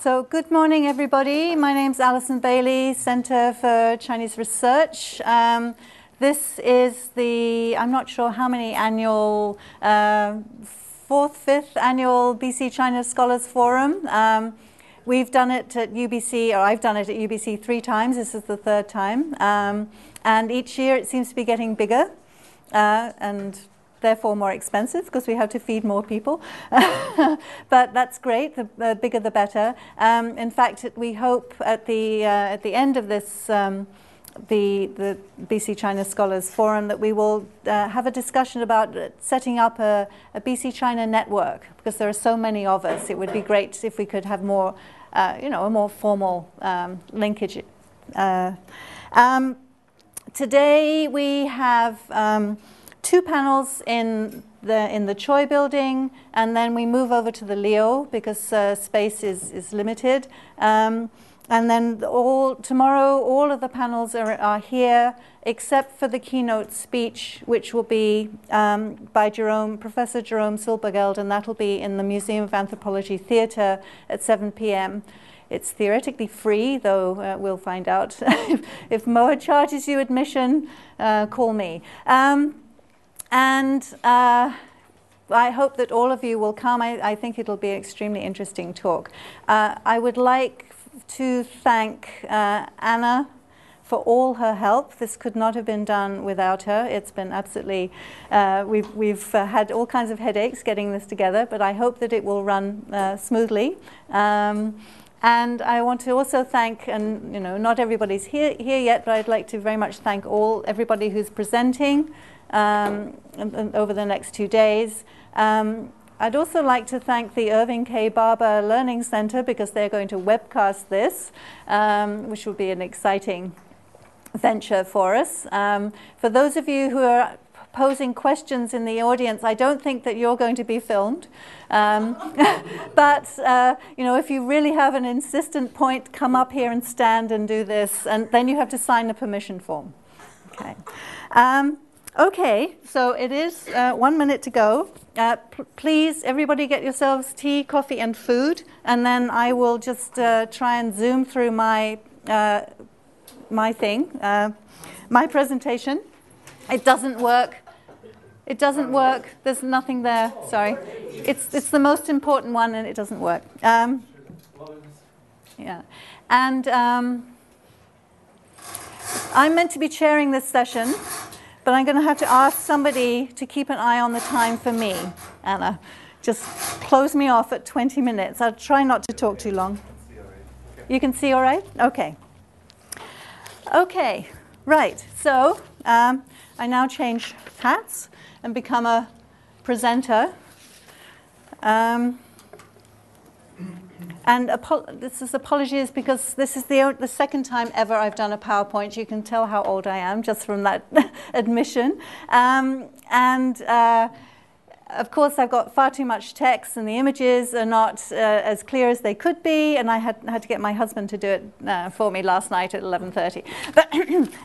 So good morning, everybody. My name's Alison Bailey, Center for Chinese Research. This is the, I'm not sure how many annual, fourth, fifth annual BC China Scholars Forum. We've done it at UBC, or I've done it at UBC 3 times. This is the 3rd time. And each year it seems to be getting bigger and therefore more expensive because we have to feed more people. But that's great, the bigger the better. In fact, we hope at the end of this, the BC China Scholars Forum, that we will have a discussion about setting up a BC China network, because there are so many of us. It would be great if we could have more, a more formal linkage. Today we have 2 panels in the Choi building, and then we move over to the Leo because space is limited. And then tomorrow all of the panels are here except for the keynote speech, which will be by Professor Jerome Silbergeld, and that'll be in the Museum of Anthropology Theatre at 7 p.m. It's theoretically free, though we'll find out. If MOA charges you admission, call me. And I hope that all of you will come. I think it'll be an extremely interesting talk. I would like to thank Anna for all her help. This could not have been done without her. It's been absolutely, we've had all kinds of headaches getting this together, but I hope that it will run smoothly. And I want to also thank, and not everybody's here yet, but I'd like to very much thank everybody who's presenting over the next 2 days. I'd also like to thank the Irving K. Barber Learning Center, because they're going to webcast this, which will be an exciting venture for us. For those of you who are posing questions in the audience, I don't think that you're going to be filmed. But if you really have an insistent point, come up here and stand and do this, and then you have to sign a permission form. Okay. Okay, so it is 1 minute to go. Please, everybody get yourselves tea, coffee, and food, and then I will just try and zoom through my my presentation. It doesn't work. It doesn't work. There's nothing there. Sorry. It's the most important one, and it doesn't work. Yeah, and I'm meant to be chairing this session, but I'm going to have to ask somebody to keep an eye on the time for me. Anna, just close me off at 20 minutes. I'll try not to talk too long. You can see all right? Okay. Okay, right. So I now change hats and become a presenter. And this is apologies because this is the second time ever I've done a PowerPoint. You can tell how old I am just from that admission. Of course, I've got far too much text, and the images are not as clear as they could be. And I had to get my husband to do it for me last night at 11:30. But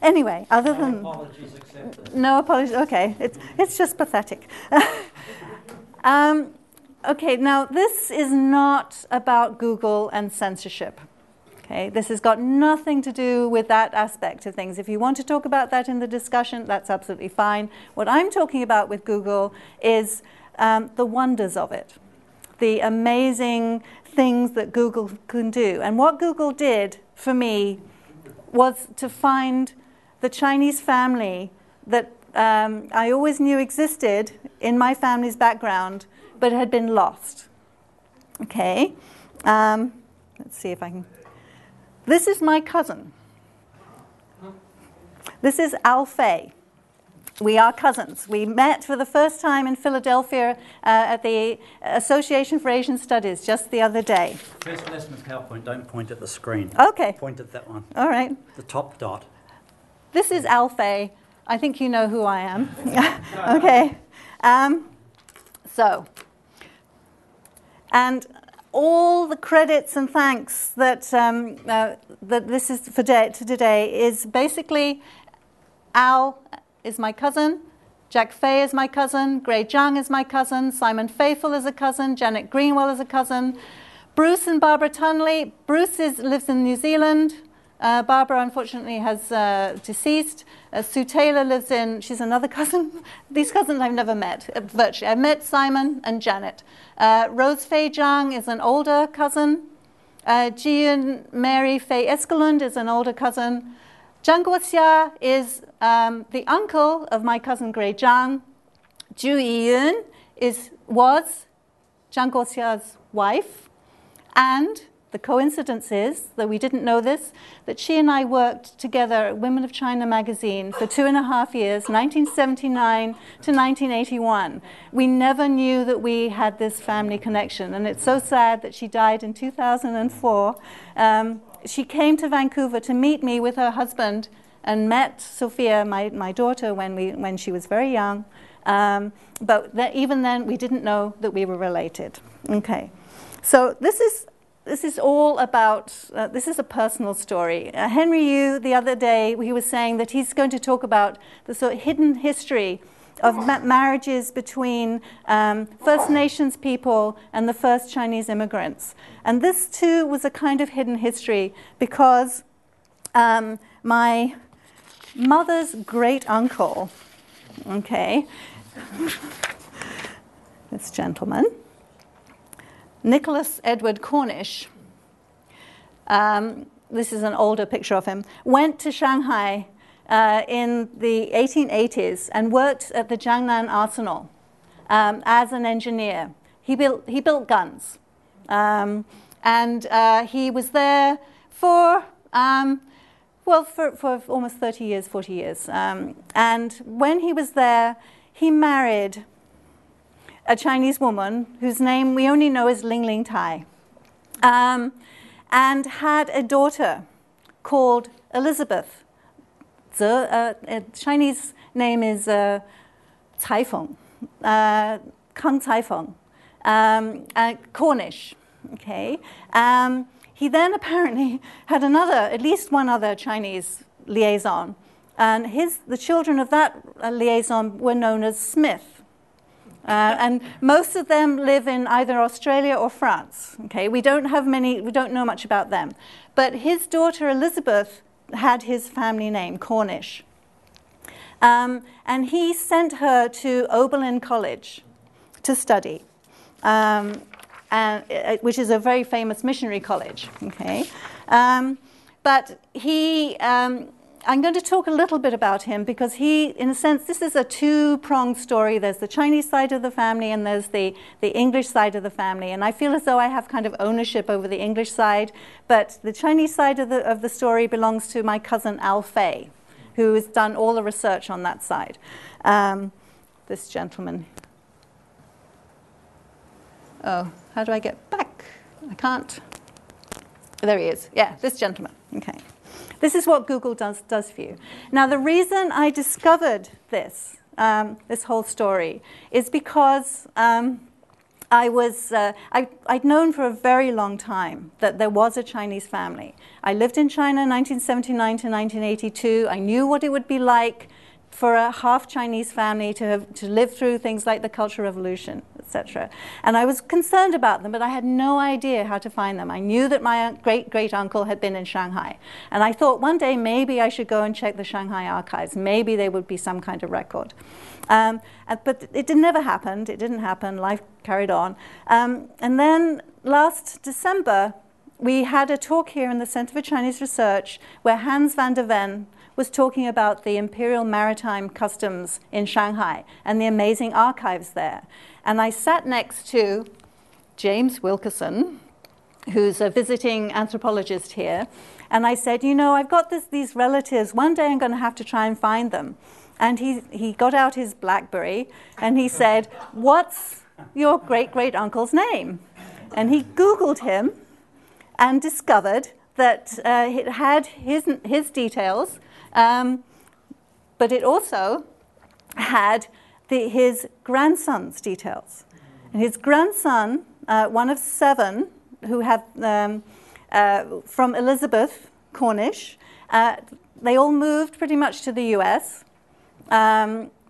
anyway, other than no apologies accepted. No apologies. Okay, it's just pathetic. Okay, now this is not about Google and censorship. Okay, this has got nothing to do with that aspect of things. If you want to talk about that in the discussion, that's absolutely fine. What I'm talking about with Google is the wonders of it, the amazing things that Google can do. And what Google did for me was to find the Chinese family that I always knew existed in my family's background, but had been lost. Okay, let's see if I can. This is my cousin. This is Al Fei. We are cousins. We met for the first time in Philadelphia at the Association for Asian Studies just the other day. First lesson of PowerPoint, don't point at the screen. Okay. Point at that one. All right. The top dot. This is Al Fei. I think you know who I am. Okay. And all the credits and thanks that that this is for today is basically Al is my cousin, Jack Fay is my cousin, Gray Zhang is my cousin, Simon Faithful is a cousin, Janet Greenwell is a cousin, Bruce and Barbara Tunley. Bruce lives in New Zealand. Barbara, unfortunately, has deceased. Sue Taylor lives she's another cousin. These cousins I've never met, virtually. I've met Simon and Janet. Rose Fei Zhang is an older cousin. Jian Mary Fei Eskelund is an older cousin. Zhang Guoxia is the uncle of my cousin Gray Zhang. Zhu Yiyun was Zhang Guoxia's wife. And the coincidence is, though we didn't know this, that she and I worked together at Women of China magazine for 2.5 years, 1979 to 1981. We never knew that we had this family connection, and it's so sad that she died in 2004. She came to Vancouver to meet me with her husband and met Sophia, my daughter, when she was very young. But even then, we didn't know that we were related. Okay. So this is all about, this is a personal story. Henry Yu, the other day, he was saying that he's going to talk about the sort of hidden history of marriages between First Nations people and the first Chinese immigrants. And this, too, was a kind of hidden history because my mother's great-uncle, okay, this gentleman, Nicholas Edward Cornish, this is an older picture of him, went to Shanghai in the 1880s and worked at the Jiangnan Arsenal as an engineer. He built guns. And he was there for almost 30 years, 40 years. And when he was there, he married a Chinese woman whose name we only know as Ling Ling Tai, and had a daughter called Elizabeth. Chinese name is Caifeng, Kang Caifeng, Cornish. Okay. He then apparently had at least one other Chinese liaison, and the children of that liaison were known as Smith. And most of them live in either Australia or France. Okay, we don't know much about them. But his daughter Elizabeth had his family name, Cornish. And he sent her to Oberlin College to study, which is a very famous missionary college. Okay, but he. I'm going to talk a little bit about him because in a sense, this is a two-pronged story. There's the Chinese side of the family and there's the English side of the family. And I feel as though I have kind of ownership over the English side, but the Chinese side of the story belongs to my cousin Al Fei, who has done all the research on that side. This gentleman. Oh, how do I get back? I can't. There he is. Yeah, this gentleman. Okay. This is what Google does for you. Now, the reason I discovered this whole story is because I'd known for a very long time that there was a Chinese family. I lived in China in 1979 to 1982. I knew what it would be like for a half Chinese family to live through things like the Cultural Revolution, etc. And I was concerned about them, but I had no idea how to find them. I knew that my great-great-uncle had been in Shanghai. And I thought one day maybe I should go and check the Shanghai archives. Maybe there would be some kind of record. But it never happened. It didn't happen. Life carried on. And then last December, we had a talk here in the Center for Chinese Research where Hans van der Ven was talking about the Imperial Maritime Customs in Shanghai and the amazing archives there. And I sat next to James Wilkerson, who's a visiting anthropologist here. And I said, you know, I've got these relatives. One day I'm going to have to try and find them. And he got out his BlackBerry and he said, what's your great-great-uncle's name? And he Googled him and discovered that it had his details, but it also had his grandson's details. And his grandson, one of 7, who had from Elizabeth Cornish, they all moved pretty much to the US.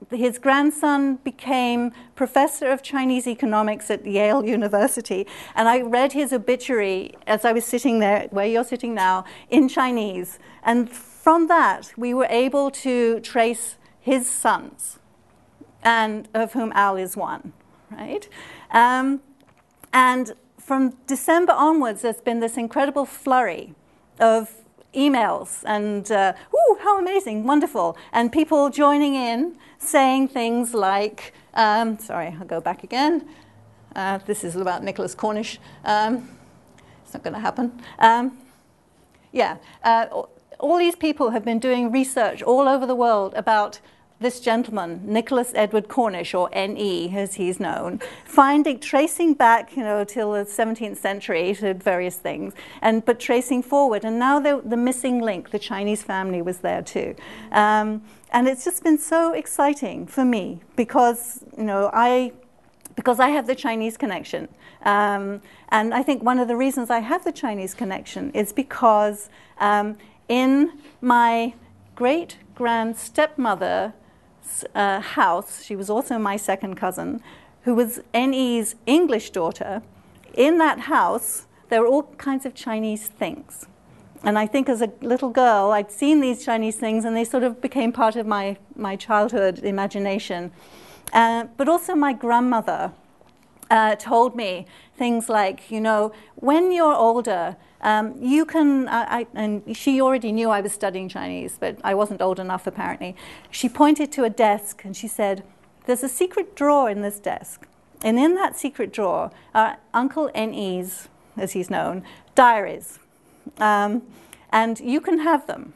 his grandson became professor of Chinese economics at Yale University. And I read his obituary as I was sitting there, where you're sitting now, in Chinese. And from that, we were able to trace his sons, and of whom Al is one, right? And from December onwards, there's been this incredible flurry of emails and, ooh, how amazing, wonderful, and people joining in, saying things like, sorry, I'll go back again. This is about Nicholas Cornish. It's not going to happen. All these people have been doing research all over the world about this gentleman, Nicholas Edward Cornish, or N.E. as he's known, tracing back, till the 17th century to various things, but tracing forward. And now the missing link, the Chinese family, was there too. And it's just been so exciting for me because, I have the Chinese connection. And I think one of the reasons I have the Chinese connection is because in my great-grand-stepmother house, she was also my second cousin, who was N.E.'s English daughter. In that house, there were all kinds of Chinese things. And I think as a little girl, I'd seen these Chinese things, and they sort of became part of my childhood imagination. But also my grandmother told me things like, when you're older, you can, and she already knew I was studying Chinese, but I wasn't old enough apparently. She pointed to a desk and she said, there's a secret drawer in this desk. And in that secret drawer are Uncle N.E.'s, as he's known, diaries. And you can have them.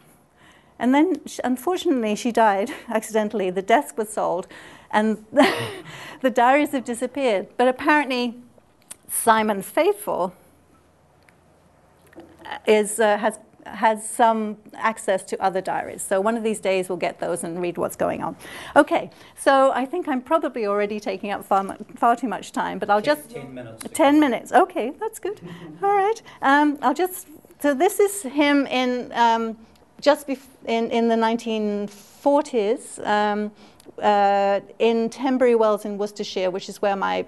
And then, unfortunately, she died accidentally. The desk was sold and the diaries have disappeared. But apparently, Simon Faithful has some access to other diaries. So one of these days we'll get those and read what's going on. Okay, so I think I'm probably already taking up far too much time, but I'll just... 10 minutes. 10 minutes, okay, that's good. All right, so this is him in in the 1940s in Tenbury Wells in Worcestershire, which is where my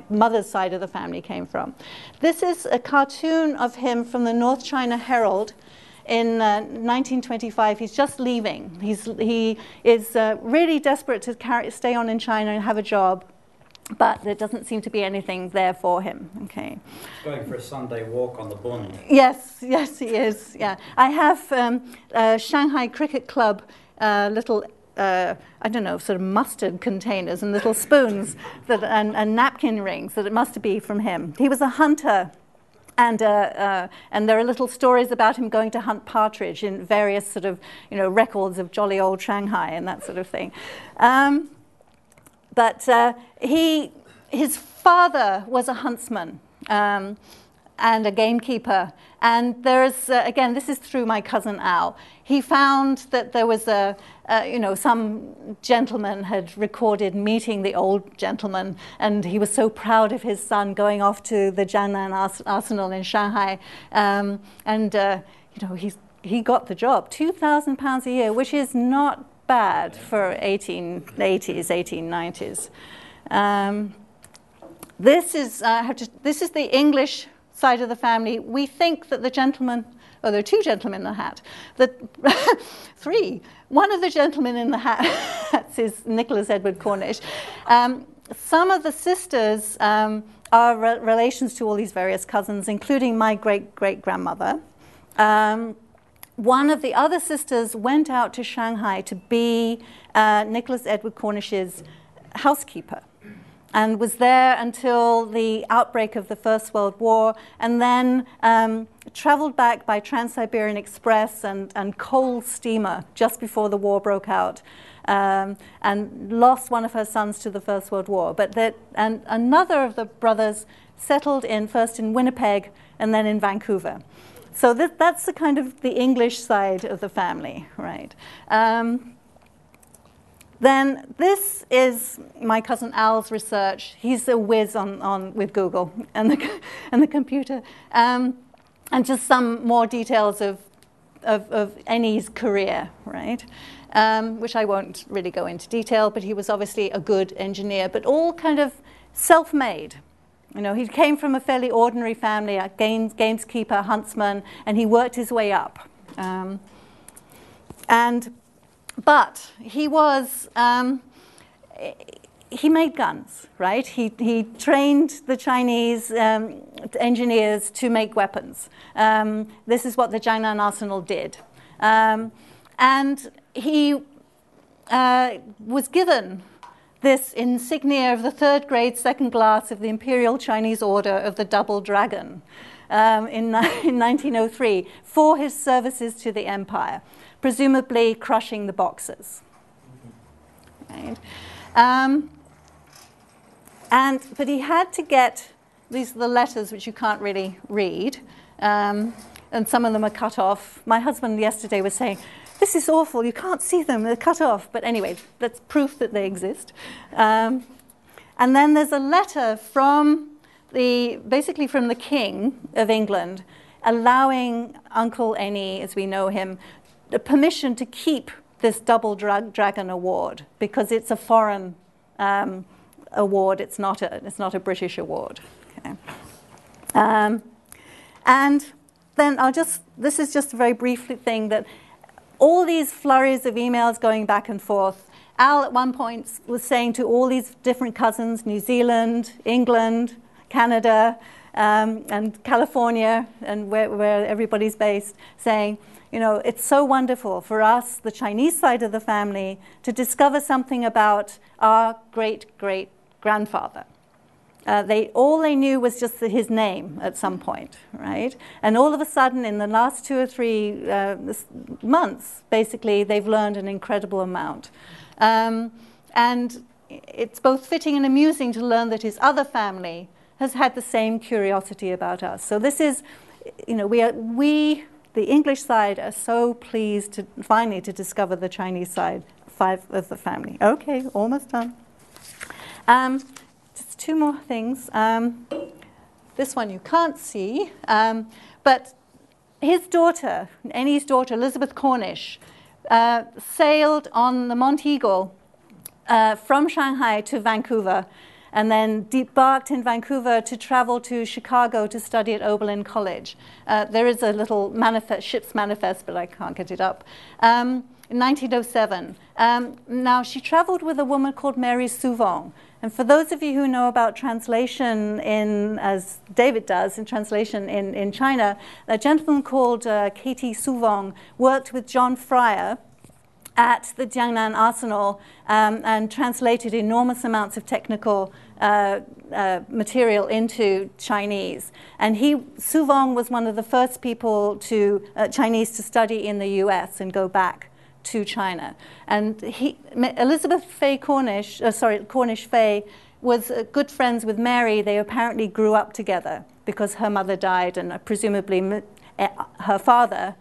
mother's side of the family came from. This is a cartoon of him from the North China Herald in 1925. He's just leaving. He is really desperate to stay on in China and have a job, but there doesn't seem to be anything there for him. Okay. He's going for a Sunday walk on the Bund. Yes, he is. Yeah, I have Shanghai Cricket Club little. I don't know, sort of mustard containers and little spoons and napkin rings that it must be from him. He was a hunter, and there are little stories about him going to hunt partridge in various sort of records of jolly old Shanghai and that sort of thing. But his father was a huntsman and a gamekeeper. And there's, again, this is through my cousin Al. He found that there was some gentleman had recorded meeting the old gentleman, and he was so proud of his son going off to the Jiangnan Arsenal in Shanghai. He got the job, £2,000 a year, which is not bad for 1880s, 1890s. This is the English side of the family. We think that the gentleman, there are two gentlemen in the hat, three. One of the gentlemen in the hats is Nicholas Edward Cornish. Some of the sisters are relations to all these various cousins, including my great-great-grandmother. One of the other sisters went out to Shanghai to be Nicholas Edward Cornish's housekeeper, and was there until the outbreak of the First World War, and then traveled back by Trans-Siberian Express and coal steamer just before the war broke out, and lost one of her sons to the First World War. And another of the brothers settled first in Winnipeg and then in Vancouver. So that's the kind of the English side of the family, right? Then this is my cousin Al's research. He's a whiz with Google and the computer, and just some more details of N.E.'s career, right? right? Which I won't really go into detail, but he was obviously a good engineer, but all kind of self-made. You know, he came from a fairly ordinary family, a gameskeeper, huntsman, and he worked his way up. But he was, he made guns, right? He trained the Chinese engineers to make weapons. This is what the Jiangnan Arsenal did. And he was given this insignia of the third grade second class of the Imperial Chinese Order of the Double Dragon in 1903 for his services to the empire, presumably crushing the Boxers. Right? But he had to get, these are the letters which you can't really read, and some of them are cut off. My husband yesterday was saying, this is awful, you can't see them, they're cut off. But anyway, that's proof that they exist. And then there's a letter from basically from the King of England, allowing Uncle Eni, as we know him, the permission to keep this Double Dragon Award, because it's a foreign award, it's not a British award. Okay. And then this is just a very brief thing that all these flurries of emails going back and forth. Al at one point was saying to all these different cousins, New Zealand, England, Canada, and California, and where everybody's based, saying, you know, it's so wonderful for us, the Chinese side of the family, to discover something about our great-great-grandfather. All they knew was just his name at some point, right? And all of a sudden, in the last 2 or 3 months, basically, they've learned an incredible amount. And it's both fitting and amusing to learn that his other family has had the same curiosity about us. So this is, you know, we the English side, are so pleased to finally to discover the Chinese side of the family. Okay, almost done. Just 2 more things. This one you can't see, but his daughter, Eni's daughter, Elizabeth Cornish, sailed on the Monteagle from Shanghai to Vancouver, and then debarked in Vancouver to travel to Chicago to study at Oberlin College. There is a little ship's manifest, but I can't get it up. In 1907. Now, she traveled with a woman called Mary Xiong. And for those of you who know about translation as David does, in translation in China, a gentleman called K.T. Xiong worked with John Fryer at the Jiangnan Arsenal and translated enormous amounts of technical material into Chinese. And Xiong was one of the first people Chinese to study in the US and go back to China. And Elizabeth Cornish Fay was good friends with Mary. They apparently grew up together because her mother died, and presumably her father.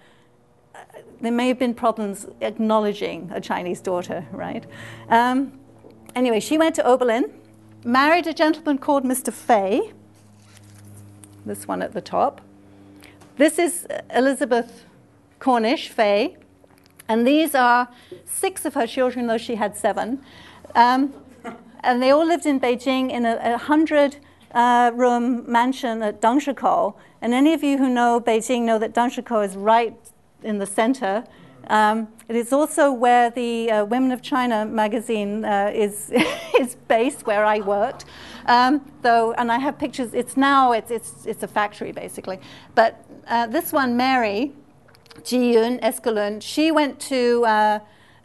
There may have been problems acknowledging a Chinese daughter, right? Anyway, she went to Oberlin, married a gentleman called Mr. Fay, this one at the top. This is Elizabeth Cornish Fay, and these are 6 of her children, though she had 7. And they all lived in Beijing in a 100-room mansion at Dengzhikou. And any of you who know Beijing know that Dengzhikou is right in the center. It is also where the Women of China magazine is based, where I worked. And I have pictures. It's a factory basically. But this one, Mary Ji-yun Eskelund, she went to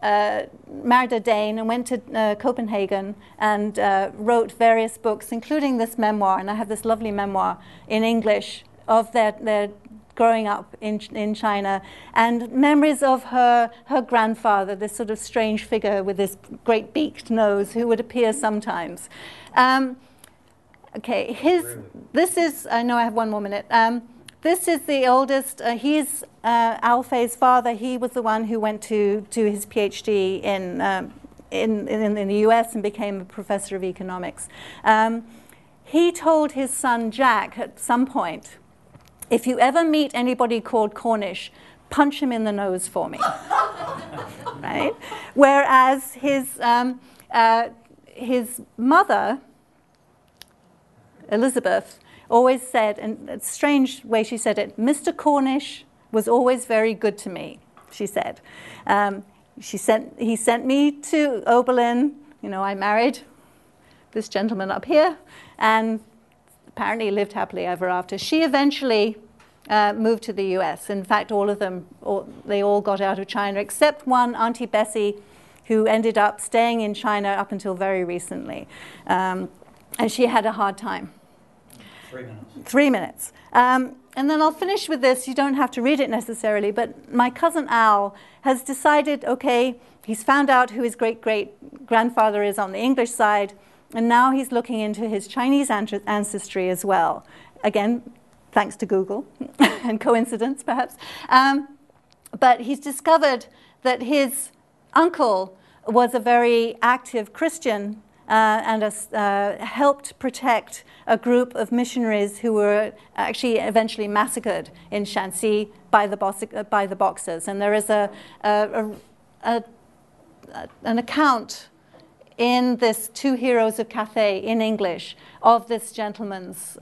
married a Dane and went to Copenhagen and wrote various books, including this memoir. And I have this lovely memoir in English of their growing up in China, and memories of her grandfather, this sort of strange figure with this great beaked nose who would appear sometimes. Okay, this is, I know I have 1 more minute. This is the oldest. He's Al Fei's father. He was the one who went to his PhD in the US and became a professor of economics. He told his son Jack at some point, if you ever meet anybody called Cornish, punch him in the nose for me. Right? Whereas his mother, Elizabeth, always said, and it's a strange way she said it, Mr. Cornish was always very good to me, she said. He sent me to Oberlin. You know, I married this gentleman up here, and apparently lived happily ever after. She eventually moved to the US. In fact, all of them, they all got out of China, except one, Auntie Bessie, who ended up staying in China up until very recently. And she had a hard time. 3 minutes. 3 minutes. And then I'll finish with this. You don't have to read it necessarily, but my cousin Al has decided, okay, he's found out who his great-great-grandfather is on the English side, and now he's looking into his Chinese ancestry as well. Again, thanks to Google and coincidence, perhaps. But he's discovered that his uncle was a very active Christian and helped protect a group of missionaries who were actually eventually massacred in Shanxi by the Boxers. And there is an account in this Two Heroes of Cathay in English of this gentleman's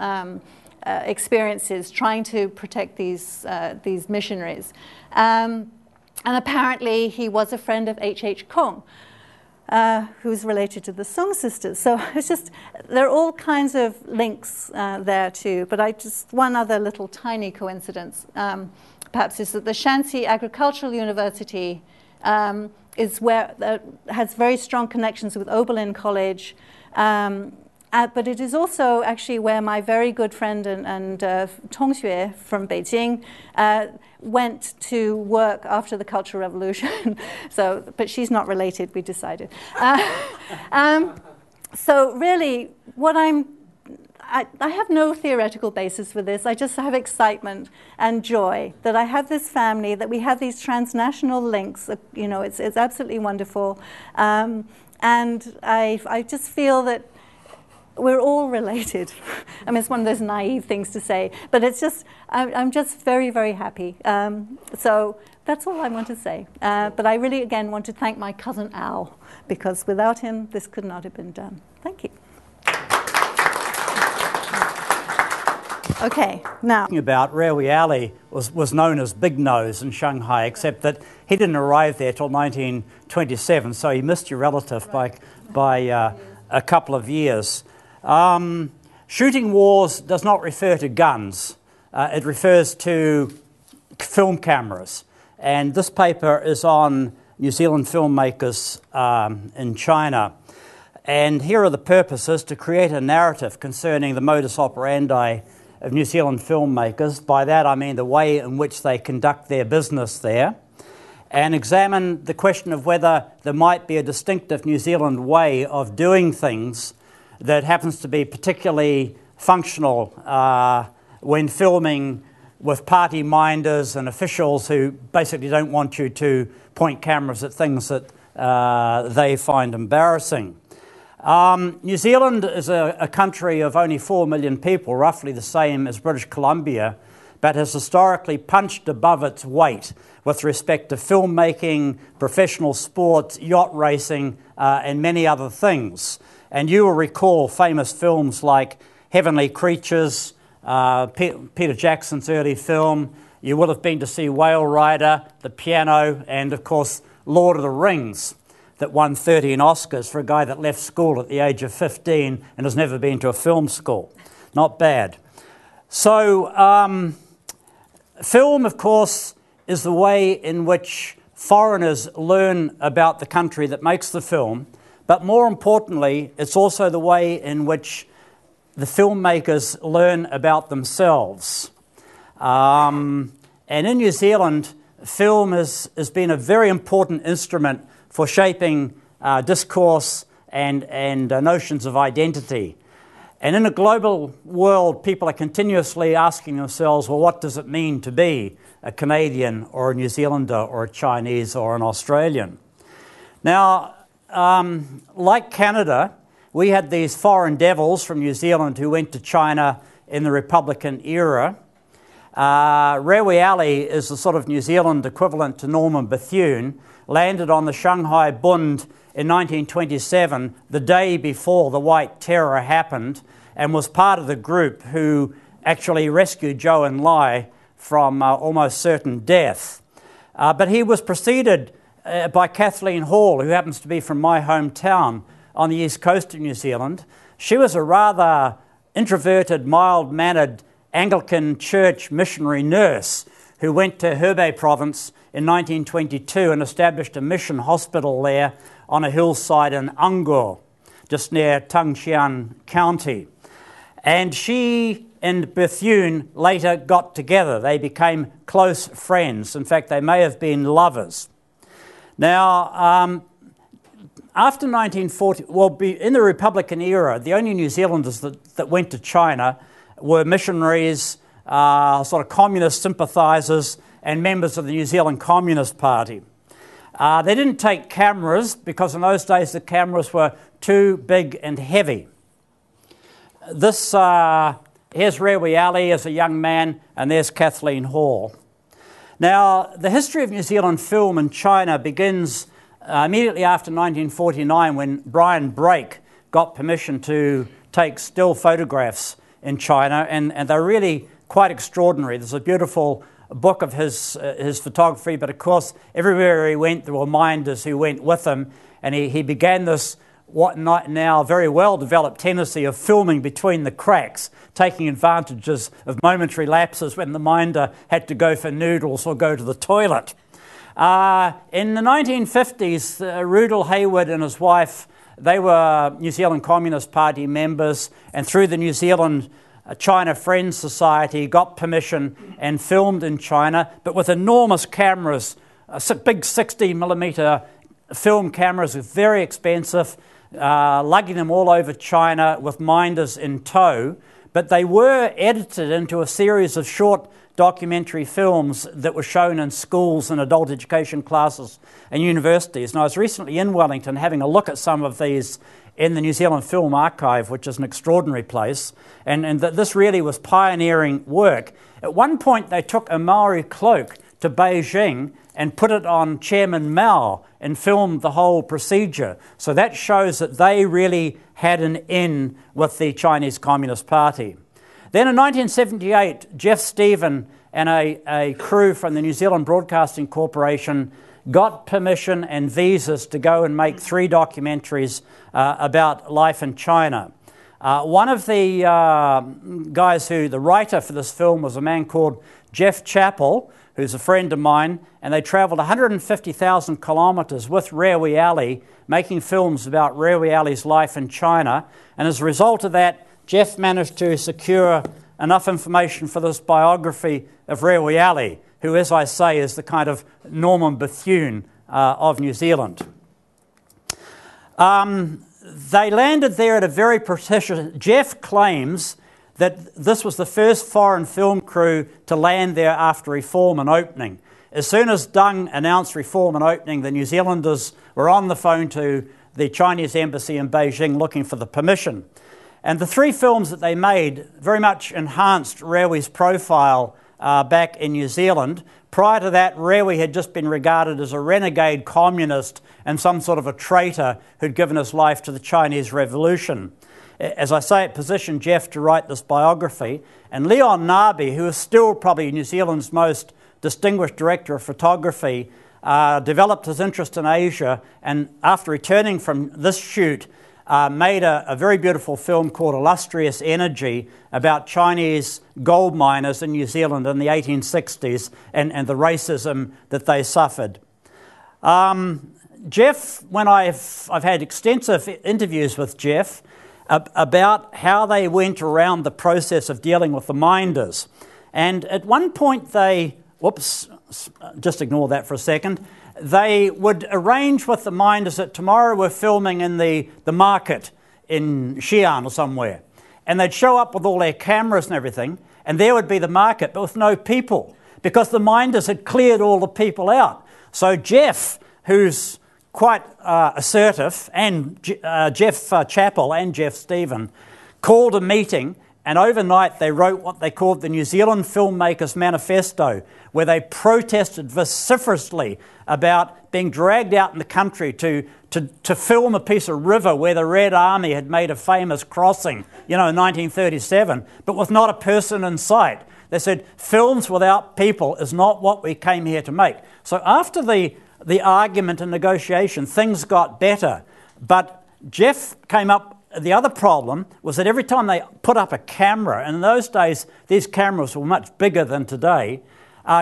experiences trying to protect these missionaries. And apparently he was a friend of H.H. Kung, who's related to the Song sisters. So it's just, there are all kinds of links there too. But one other little tiny coincidence, perhaps, is that the Shanxi Agricultural University is where has very strong connections with Oberlin College. But it is also actually where my very good friend and Tongxue from Beijing went to work after the Cultural Revolution. But she's not related, we decided. So really, I have no theoretical basis for this. I just have excitement and joy that I have this family, that we have these transnational links. You know, it's absolutely wonderful. And I just feel that we're all related. I mean, it's one of those naive things to say, but it's just, I'm just very, very happy. So that's all I want to say. But I really, again, want to thank my cousin Al, because without him, this could not have been done. Thank you. Okay, now. About Rewi Ali was known as Big Nose in Shanghai, except that he didn't arrive there till 1927, so he missed your relative by a couple of years. Shooting wars does not refer to guns. It refers to film cameras. And this paper is on New Zealand filmmakers in China. And here are the purposes: to create a narrative concerning the modus operandi of New Zealand filmmakers. By that I mean the way in which they conduct their business there, and examine the question of whether there might be a distinctive New Zealand way of doing things that happens to be particularly functional when filming with party minders and officials who basically don't want you to point cameras at things that they find embarrassing. New Zealand is a country of only 4 million people, roughly the same as British Columbia, but has historically punched above its weight with respect to filmmaking, professional sports, yacht racing, and many other things. And you will recall famous films like Heavenly Creatures, Peter Jackson's early film. You will have been to see Whale Rider, The Piano, and of course Lord of the Rings, that won 13 Oscars for a guy that left school at the age of 15 and has never been to a film school. Not bad. So film, of course, is the way in which foreigners learn about the country that makes the film, but more importantly, it's also the way in which the filmmakers learn about themselves. And in New Zealand, film has been a very important instrument for shaping discourse and notions of identity. And in a global world, people are continuously asking themselves, well, what does it mean to be a Canadian or a New Zealander or a Chinese or an Australian? Now, like Canada, we had these foreign devils from New Zealand who went to China in the Republican era. Rewi Ali is the sort of New Zealand equivalent to Norman Bethune, landed on the Shanghai Bund in 1927, the day before the White Terror happened, and was part of the group who actually rescued Zhou Enlai from almost certain death. But he was preceded by Kathleen Hall, who happens to be from my hometown on the east coast of New Zealand. She was a rather introverted, mild-mannered Anglican church missionary nurse who went to Hebei province in 1922 and established a mission hospital there on a hillside in Angkor, just near Tangshan County. And she and Bethune later got together. They became close friends. In fact, they may have been lovers. Now, after 1940, in the Republican era, the only New Zealanders that went to China were missionaries, sort of communist sympathisers, and members of the New Zealand Communist Party. They didn't take cameras because in those days the cameras were too big and heavy. Here's Rewi Ali as a young man, and there's Kathleen Hall. Now, the history of New Zealand film in China begins immediately after 1949 when Brian Brake got permission to take still photographs in China, and they're really quite extraordinary. There's a beautiful book of his photography, but of course everywhere he went there were minders who went with him, and he began this what now very well developed tendency of filming between the cracks, taking advantages of momentary lapses when the minder had to go for noodles or go to the toilet. In the 1950s, Rudel Hayward and his wife, they were New Zealand Communist Party members, and through the New Zealand China Friends Society got permission and filmed in China, but with enormous cameras, big 60mm film cameras, very expensive, lugging them all over China with minders in tow. But they were edited into a series of short documentary films that were shown in schools and adult education classes and universities. And I was recently in Wellington having a look at some of these in the New Zealand Film Archive, which is an extraordinary place, and that this really was pioneering work. At one point they took a Maori cloak to Beijing and put it on Chairman Mao and filmed the whole procedure. So that shows that they really had an in with the Chinese Communist Party. Then in 1978, Jeff Stephen and a crew from the New Zealand Broadcasting Corporation got permission and visas to go and make 3 documentaries about life in China. One of the guys the writer for this film was a man called Jeff Chappell, who's a friend of mine, and they travelled 150,000 kilometres with Rewi Ali, making films about Rewi Ali's life in China. And as a result of that, Jeff managed to secure enough information for this biography of Rewi Ali, who, as I say, is the kind of Norman Bethune of New Zealand. They landed there at a very prestigious... Jeff claims that this was the first foreign film crew to land there after reform and opening. As soon as Deng announced reform and opening, the New Zealanders were on the phone to the Chinese embassy in Beijing looking for the permission. And the 3 films that they made very much enhanced Rewi's profile back in New Zealand. Prior to that, Rewi had just been regarded as a renegade communist and some sort of a traitor who'd given his life to the Chinese Revolution. As I say, it positioned Jeff to write this biography. And Leon Nabi, who is still probably New Zealand's most distinguished director of photography, developed his interest in Asia, and after returning from this shoot, made a very beautiful film called Illustrious Energy about Chinese gold miners in New Zealand in the 1860s and the racism that they suffered. Jeff, when I've had extensive interviews with Jeff about how they went around the process of dealing with the minders. And at one point just ignore that for a second. They would arrange with the minders that tomorrow we're filming in the market in Xiong or somewhere. And they'd show up with all their cameras and everything, and there would be the market, but with no people, because the minders had cleared all the people out. So Jeff, who's quite assertive, and Jeff Chappell and Jeff Stephen called a meeting And overnight they wrote what they called the New Zealand Filmmakers Manifesto, where they protested vociferously about being dragged out in the country to film a piece of river where the Red Army had made a famous crossing, in 1937, but with not a person in sight. They said, films without people is not what we came here to make. So after the argument and negotiation, things got better. But Jeff came up, the other problem was that every time they put up a camera, and in those days these cameras were much bigger than today,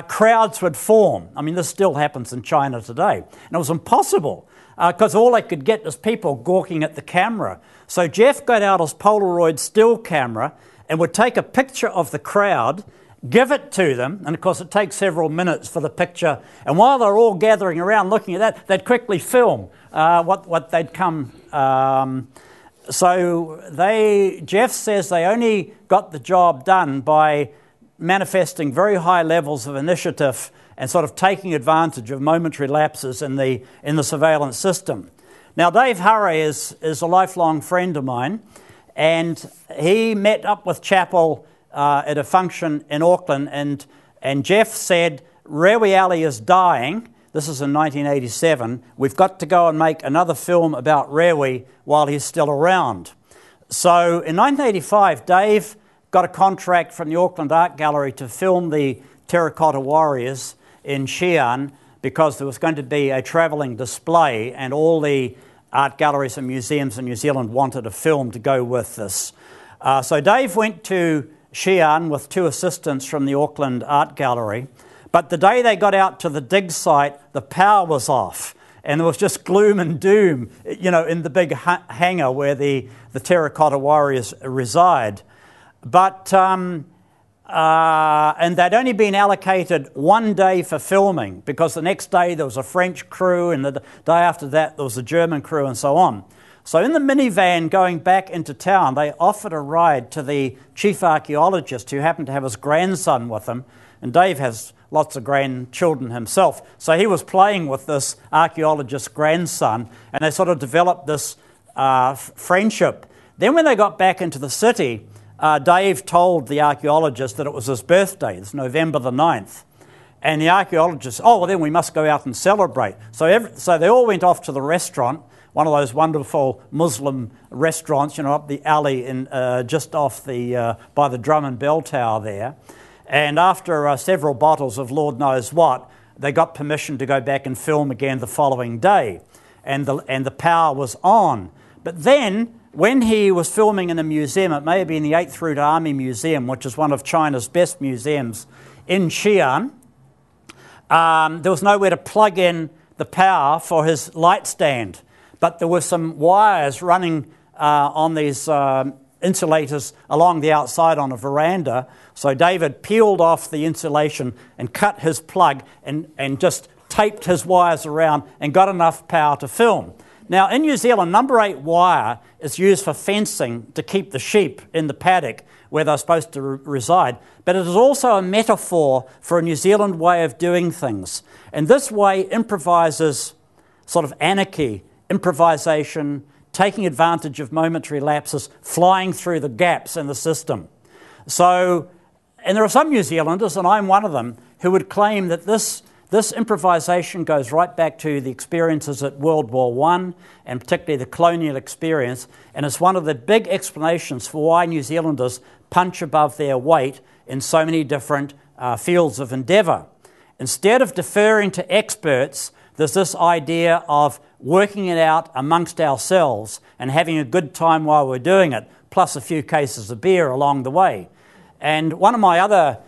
crowds would form. I mean, this still happens in China today. And it was impossible because all they could get is people gawking at the camera. So Jeff got out his Polaroid still camera and would take a picture of the crowd, give it to them, and of course it takes several minutes for the picture, and while they're all gathering around looking at that, they'd quickly film what they'd come. So Jeff says they only got the job done by manifesting very high levels of initiative and sort of taking advantage of momentary lapses in the surveillance system. Now, Dave Hurray is a lifelong friend of mine, and he met up with Chappell at a function in Auckland, and Jeff said, Rewi Ali is dying. This is in 1987. We've got to go and make another film about Rewi while he's still around. So in 1985, Dave got a contract from the Auckland Art Gallery to film the Terracotta Warriors in Xiong because there was going to be a travelling display and all the art galleries and museums in New Zealand wanted a film to go with this. So Dave went to Xiong with two assistants from the Auckland Art Gallery, but the day they got out to the dig site, the power was off and there was just gloom and doom, in the big hangar where the Terracotta Warriors reside. But and they'd only been allocated one day for filming because the next day there was a French crew and the day after that there was a German crew and so on. So in the minivan going back into town, they offered a ride to the chief archaeologist who happened to have his grandson with him, and Dave has lots of grandchildren himself. So he was playing with this archaeologist's grandson and they sort of developed this friendship. Then when they got back into the city, Dave told the archaeologist that it was his birthday. It's November the 9th. And the archaeologist, well, then we must go out and celebrate. So they all went off to the restaurant, one of those wonderful Muslim restaurants, up the alley just off by the Drum and Bell Tower there. And after several bottles of Lord knows what, they got permission to go back and film again the following day. And the power was on. But then, when he was filming in a museum, it may have been the 8th Route Army Museum, which is one of China's best museums in Xiong, there was nowhere to plug in the power for his light stand. But there were some wires running on these insulators along the outside on a veranda. So David peeled off the insulation and cut his plug and just taped his wires around and got enough power to film. Now, in New Zealand, number 8 wire is used for fencing to keep the sheep in the paddock where they're supposed to reside. But it is also a metaphor for a New Zealand way of doing things. And this way improvises sort of anarchy, improvisation, taking advantage of momentary lapses, flying through the gaps in the system. So, and there are some New Zealanders, and I'm one of them, who would claim that this improvisation goes right back to the experiences at World War I, and particularly the colonial experience, and it's one of the big explanations for why New Zealanders punch above their weight in so many different fields of endeavour. Instead of deferring to experts, there's this idea of working it out amongst ourselves and having a good time while we're doing it, plus a few cases of beer along the way. And one of my other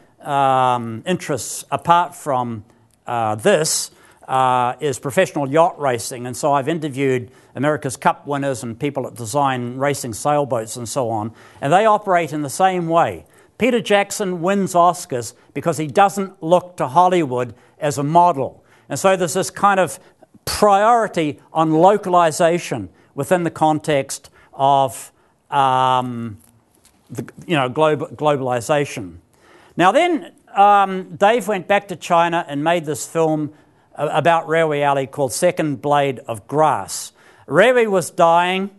interests, apart from this is professional yacht racing, and so I've interviewed America's Cup winners and people that design racing sailboats and so on, and they operate in the same way. Peter Jackson wins Oscars because he doesn't look to Hollywood as a model, and so there's this kind of priority on localization within the context of globalization. Now then, Dave went back to China and made this film about Rewi Ali called Second Blade of Grass. Rewi was dying,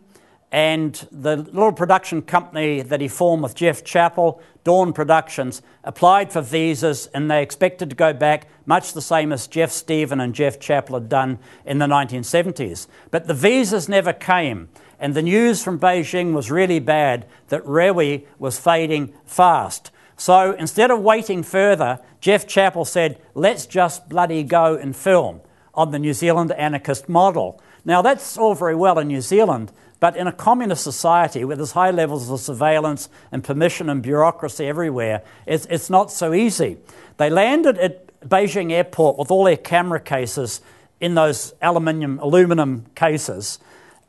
and the little production company that he formed with Jeff Chappell, Dawn Productions, applied for visas, and they expected to go back much the same as Jeff Stephen and Jeff Chappell had done in the 1970s. But the visas never came, and the news from Beijing was really bad that Rewi was fading fast. So instead of waiting further, Jeff Chappell said, let's just bloody go and film on the New Zealand anarchist model. Now that's all very well in New Zealand, but in a communist society where there's high levels of surveillance and permission and bureaucracy everywhere, it's not so easy. They landed at Beijing airport with all their camera cases in those aluminum cases,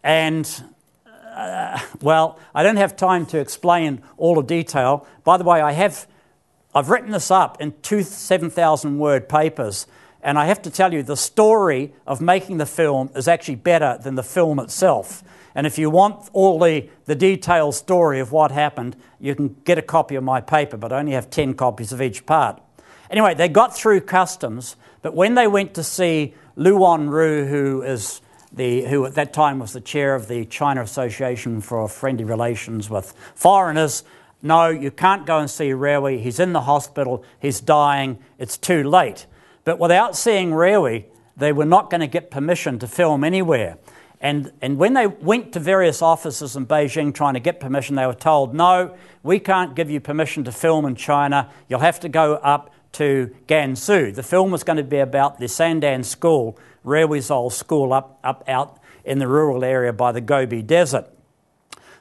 and well, I don't have time to explain all the detail. By the way, I've written this up in two 7,000-word papers, and I have to tell you, the story of making the film is actually better than the film itself. And if you want all the detailed story of what happened, you can get a copy of my paper, but I only have 10 copies of each part. Anyway, they got through customs, but when they went to see Lu Wanru, who at that time was the chair of the China Association for Friendly Relations with Foreigners, no, you can't go and see Rewi. He's in the hospital. He's dying. It's too late. But without seeing Rewi, they were not going to get permission to film anywhere. And when they went to various offices in Beijing trying to get permission, they were told, no, we can't give you permission to film in China. You'll have to go up to Gansu. The film was going to be about the Sandan School, Rewi's old school up out in the rural area by the Gobi Desert.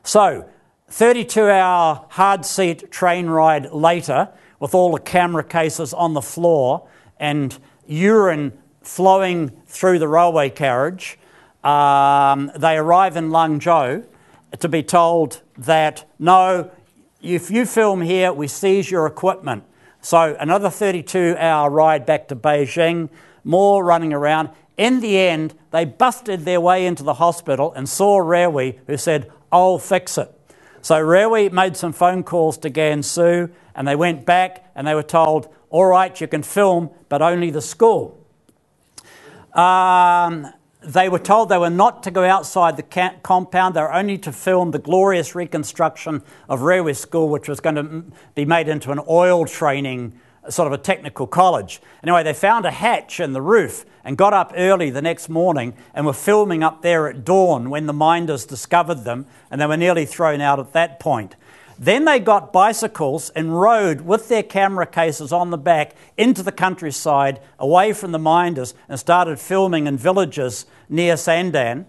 So, 32-hour hard seat train ride later, with all the camera cases on the floor and urine flowing through the railway carriage, they arrive in Langzhou to be told that, no, if you film here, we seize your equipment. So another 32-hour ride back to Beijing, more running around. In the end, they busted their way into the hospital and saw Rewi, who said, I'll fix it. So Rewi made some phone calls to Gansu, and they went back and they were told, all right, you can film, but only the school. They were told they were not to go outside the compound. They were only to film the glorious reconstruction of Rewi School, which was going to be made into an oil training, sort of a technical college. Anyway, they found a hatch in the roof and got up early the next morning and were filming up there at dawn when the minders discovered them, and they were nearly thrown out at that point. Then they got bicycles and rode with their camera cases on the back into the countryside, away from the minders, and started filming in villages near Sandan.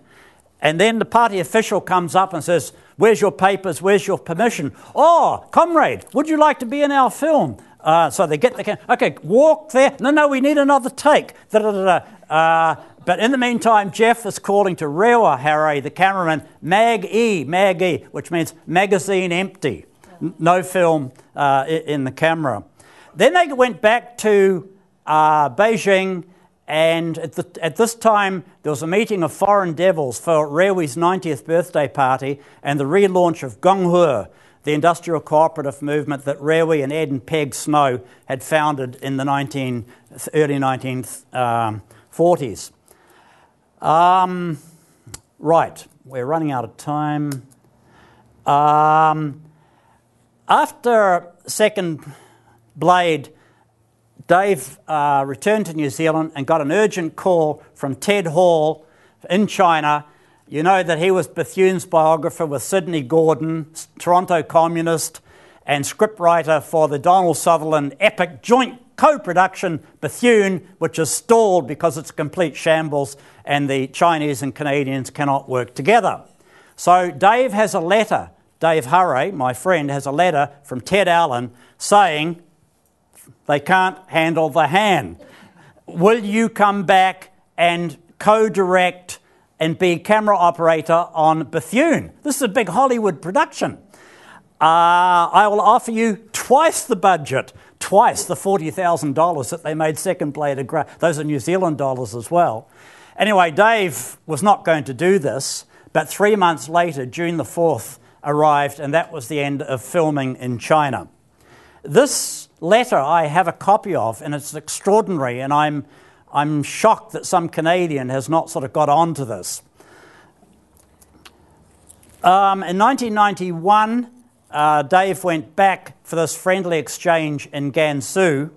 And then the party official comes up and says, where's your papers, where's your permission? Oh, comrade, would you like to be in our film? So they get the camera, okay, walk there. No, we need another take. But in the meantime, Jeff is calling to Rewa Harry, the cameraman, Mag-E, which means magazine empty. No film in the camera. Then they went back to Beijing, and at this time there was a meeting of foreign devils for Rewi's 90th birthday party and the relaunch of Gonghe, the industrial cooperative movement that Rewi and Ed and Peg Snow had founded in the early 1940s. Right, we're running out of time. After Second Blade, Dave returned to New Zealand and got an urgent call from Ted Hall in China. You know that he was Bethune's biographer with Sidney Gordon, Toronto communist, and scriptwriter for the Donald Sutherland epic joint co-production Bethune, which is stalled because it's a complete shambles and the Chinese and Canadians cannot work together. So Dave has a letter, Dave Hurray, my friend, has a letter from Ted Allen saying they can't handle the hand. Will you come back and co-direct and be camera operator on Bethune? This is a big Hollywood production. I will offer you twice the budget, twice the $40,000 that they made Second Blade a great. Those are New Zealand dollars as well. Anyway, Dave was not going to do this, but 3 months later, June the 4th arrived, and that was the end of filming in China. This letter I have a copy of, and it's extraordinary, and I'm shocked that some Canadian has not sort of got on to this. In 1991, Dave went back for this friendly exchange in Gansu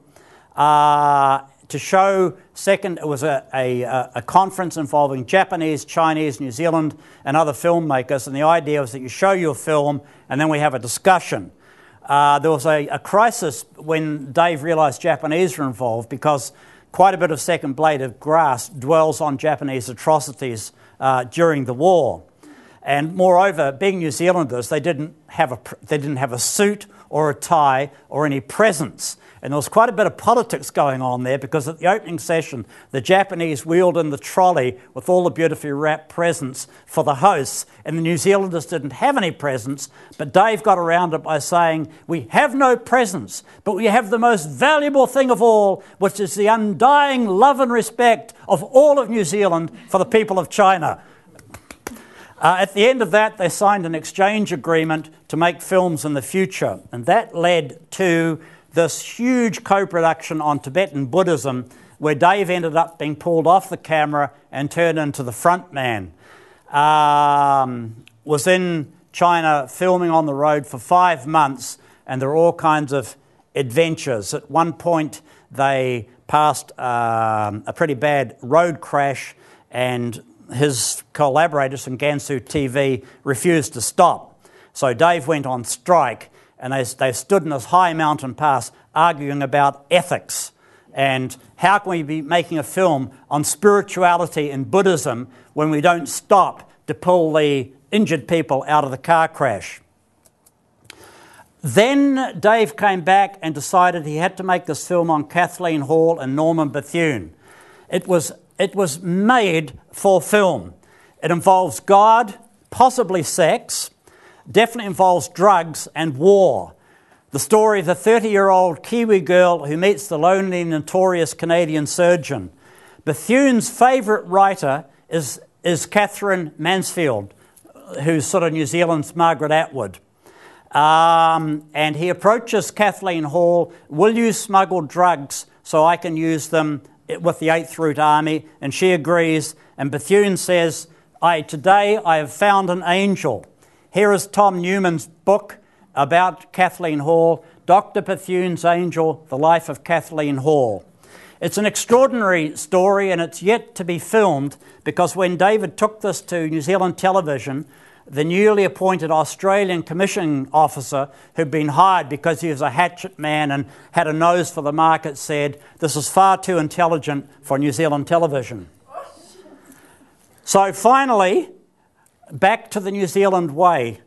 to show it was a conference involving Japanese, Chinese, New Zealand and other filmmakers, and the idea was that you show your film and then we have a discussion. There was a crisis when Dave realised Japanese were involved, because quite a bit of Second Blade of Grass dwells on Japanese atrocities during the war. And moreover, being New Zealanders, they didn't have a suit or a tie or any presents. And there was quite a bit of politics going on there, because at the opening session, the Japanese wheeled in the trolley with all the beautifully wrapped presents for the hosts, and the New Zealanders didn't have any presents, but Dave got around it by saying, we have no presents, but we have the most valuable thing of all, which is the undying love and respect of all of New Zealand for the people of China. At the end of that, they signed an exchange agreement to make films in the future, and that led to this huge co-production on Tibetan Buddhism, where Dave ended up being pulled off the camera and turned into the front man. Was in China filming on the road for 5 months, and there were all kinds of adventures. At one point, they passed a pretty bad road crash, and his collaborators from Gansu TV refused to stop. So Dave went on strike, and they stood in this high mountain pass arguing about ethics and how can we be making a film on spirituality and Buddhism when we don't stop to pull the injured people out of the car crash. Then Dave came back and decided he had to make this film on Kathleen Hall and Norman Bethune. It was made for film. It involves God, possibly sex, definitely involves drugs and war. The story of the 30-year-old Kiwi girl who meets the lonely, notorious Canadian surgeon. Bethune's favourite writer is Catherine Mansfield, who's sort of New Zealand's Margaret Atwood. And he approaches Kathleen Hall, will you smuggle drugs so I can use them with the 8th Route Army? And she agrees, and Bethune says, today I have found an angel. Here is Tom Newman's book about Kathleen Hall, Dr. Bethune's Angel, The Life of Kathleen Hall. It's an extraordinary story, and it's yet to be filmed, because when David took this to New Zealand television, the newly appointed Australian commissioning officer, who'd been hired because he was a hatchet man and had a nose for the market, said, this is far too intelligent for New Zealand television. So finally, back to the New Zealand way.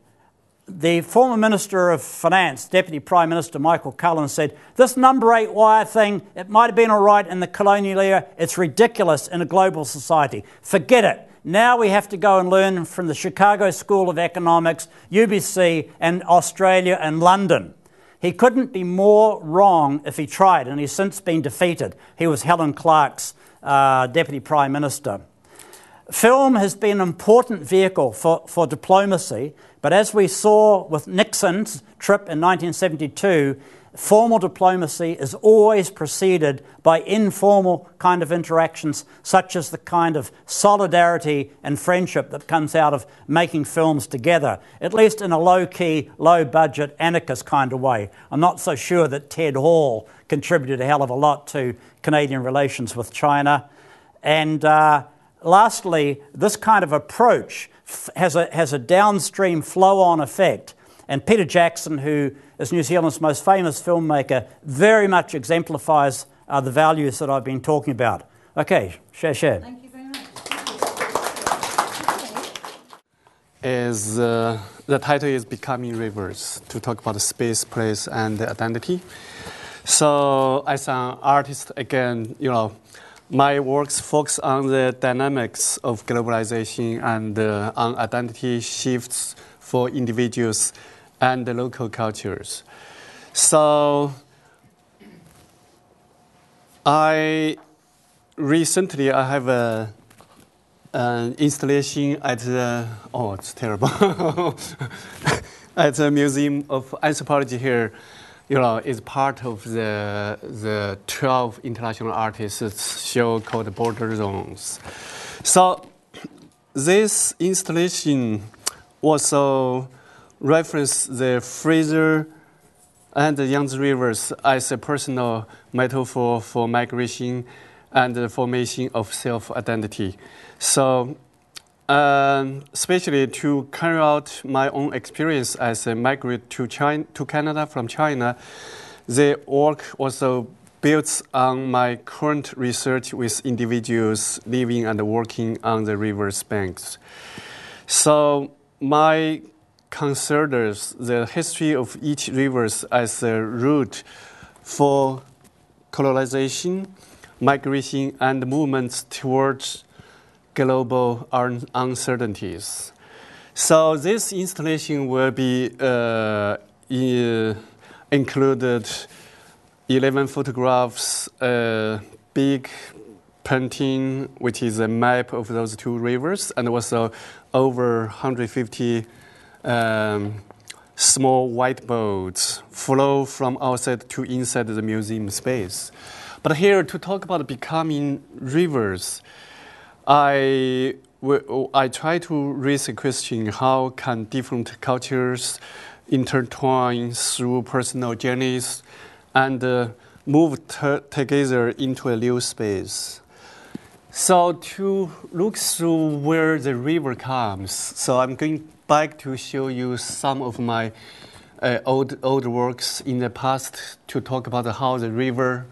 The former Minister of Finance, Deputy Prime Minister Michael Cullen, said, this number 8 wire thing, it might have been all right in the colonial era, it's ridiculous in a global society. Forget it. Now we have to go and learn from the Chicago School of Economics, UBC, and Australia and London. He couldn't be more wrong if he tried, and he's since been defeated. He was Helen Clark's Deputy Prime Minister. Film has been an important vehicle for diplomacy, but as we saw with Nixon's trip in 1972, formal diplomacy is always preceded by informal kind of interactions, such as the kind of solidarity and friendship that comes out of making films together, at least in a low-key, low-budget, anarchist kind of way. I'm not so sure that Ted Hall contributed a hell of a lot to Canadian relations with China. And lastly, this kind of approach has a downstream flow-on effect. And Peter Jackson, who is New Zealand's most famous filmmaker, very much exemplifies the values that I've been talking about. Okay, share. Thank you very much. The title is Becoming Rivers, to talk about space, place, and identity. So as an artist, again, my works focus on the dynamics of globalization and on identity shifts for individuals and the local cultures. So I have an installation at the, it's terrible, at the Museum of Anthropology here. Is part of the 12 international artists show called Border Zones. So this installation also reference the Fraser and the Yangtze rivers as a personal metaphor for migration and the formation of self-identity. So, especially to carry out my own experience as a migrant to Canada from China, the work also builds on my current research with individuals living and working on the river's banks. So my considers the history of each river as a route for colonization, migration, and movements towards global uncertainties. So this installation will be included 11 photographs, a big painting, which is a map of those two rivers, and also over 150 small white boats flow from outside to inside the museum space. But here, to talk about becoming rivers, I try to raise a question: how can different cultures intertwine through personal journeys and move together into a new space? So to look through where the river comes, so I'm going back to show you some of my old works in the past to talk about how the river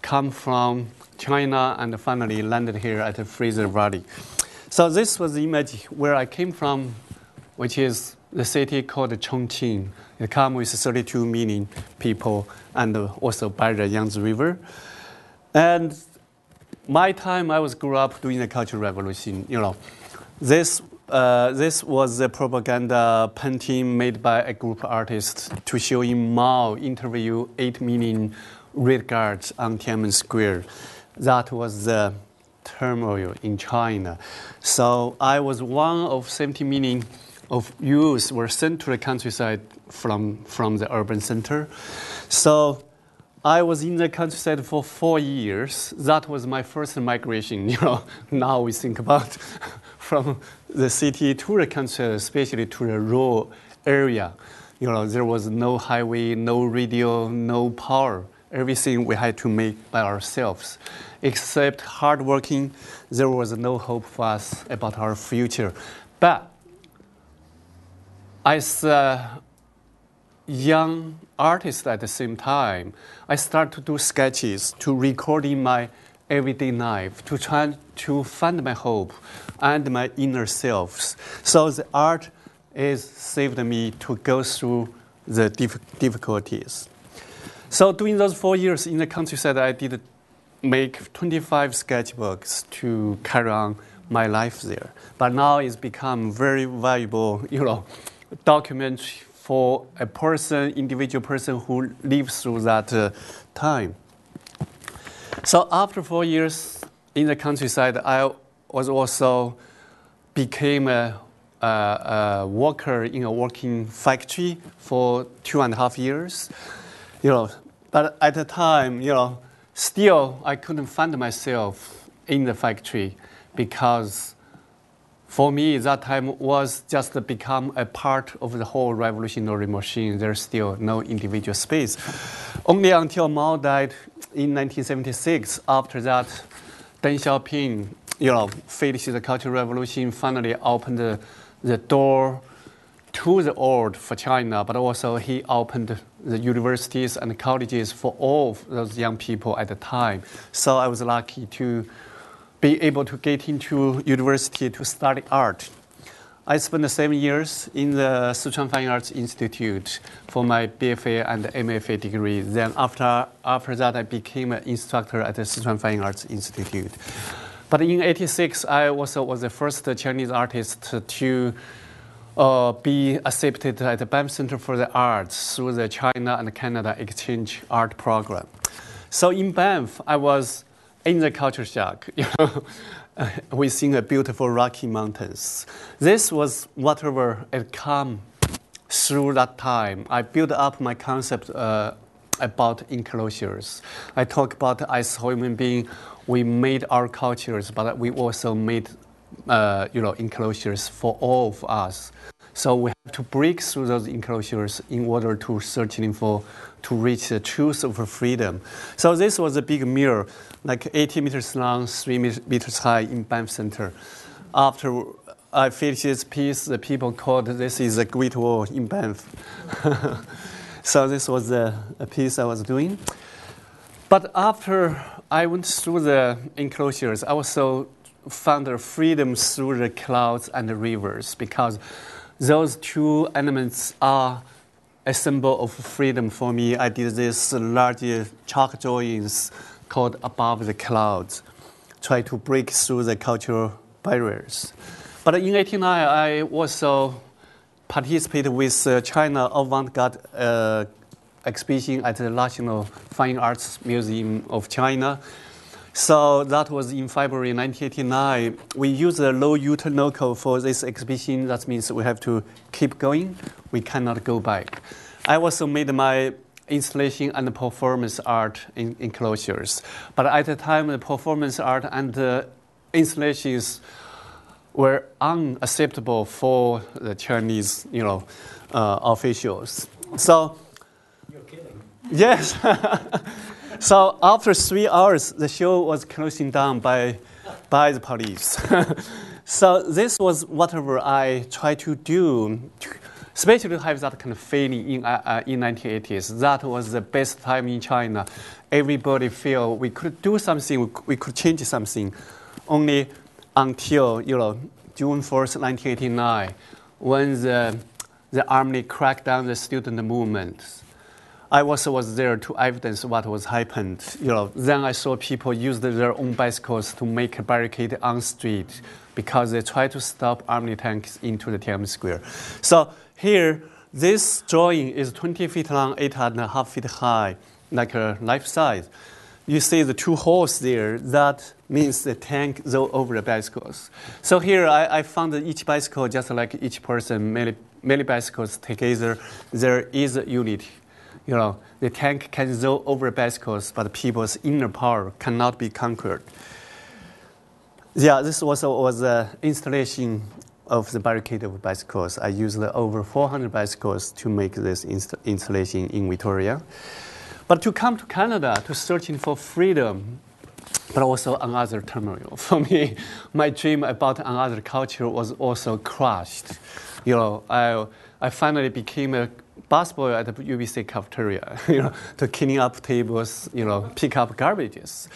come from China and finally landed here at the Fraser Valley. So this was the image where I came from, which is the city called Chongqing. It comes with 32 million people and also by the Yangtze River. And my time, I grew up during the Cultural Revolution. This was a propaganda painting made by a group of artists to show in Mao interview 8 million Red Guards on Tiananmen Square. That was the turmoil in China. So I was one of 70 million of youths were sent to the countryside from the urban center. So I was in the countryside for 4 years. That was my first migration. Now we think about from the city to the countryside, especially to the rural area. There was no highway, no radio, no power. Everything we had to make by ourselves. Except hardworking, there was no hope for us about our future. But as a young artist at the same time, I started to do sketches, to record in my everyday life, to try to find my hope and my inner selves. So the art has saved me to go through the difficulties. So during those 4 years in the countryside, I did make 25 sketchbooks to carry on my life there. But now it's become very valuable, document for a person, individual person who lives through that time. So after 4 years in the countryside, I was also became a worker in a working factory for 2.5 years. But at the time, still I couldn't find myself in the factory because for me that time was just to become a part of the whole revolutionary machine. There's still no individual space. Only until Mao died in 1976. After that, Deng Xiaoping, finished the Cultural Revolution, finally opened the door to the world for China, but also he opened the universities and colleges for all of those young people at the time. So I was lucky to be able to get into university to study art. I spent 7 years in the Sichuan Fine Arts Institute for my BFA and MFA degree. Then after that, I became an instructor at the Sichuan Fine Arts Institute. But in '86, I also was the first Chinese artist to be accepted at the Banff Center for the Arts through the China and Canada Exchange Art Program. So in Banff, I was in the culture shock, we sing a beautiful Rocky Mountains. This was whatever it come through that time. I built up my concept about enclosures. I talk about as human being, we made our cultures, but we also made enclosures for all of us So we have to break through those enclosures in order to to reach the truth of freedom. So this was a big mirror, like 80 meters long, 3 meters high in Banff Center. After I finished this piece, the people called this is a Great Wall in Banff. So this was a piece I was doing. But after I went through the enclosures, I also found the freedom through the clouds and the rivers, because those two elements are a symbol of freedom for me. I did this large chalk drawings called Above the Clouds, try to break through the cultural barriers. But in 1989, I also participated with China avant-garde exhibition at the National Fine Arts Museum of China. So that was in February 1989. We used the low Ute local for this exhibition. That means we have to keep going. We cannot go back. I also made my installation and performance art enclosures. But at the time, the performance art and the installations were unacceptable for the Chinese, officials. So, you're kidding. Yes. So after 3 hours, the show was closing down by the police. So this was whatever I tried to do, especially to have that kind of feeling in 1980s. That was the best time in China. Everybody felt we could do something, we could change something. Only until June 4th, 1989, when the army cracked down the student movement. I also was there to evidence what was happened. Then I saw people use their own bicycles to make a barricade on the street because they tried to stop army tanks into the Tiananmen Square. So here, this drawing is 20 feet long, 8.5 feet high, like a life size. You see the 2 holes there. That means the tank go over the bicycles. So here I found that each bicycle, just like each person, many bicycles together, there is a unity. The tank can go over bicycles, but people's inner power cannot be conquered. Yeah, this also was an installation of the barricade of bicycles. I used over 400 bicycles to make this installation in Victoria. But to come to Canada, to searching for freedom, but also another turmoil. For me, my dream about another culture was also crushed. I finally became a busboy at the UBC cafeteria, to clean up tables, pick up garbages.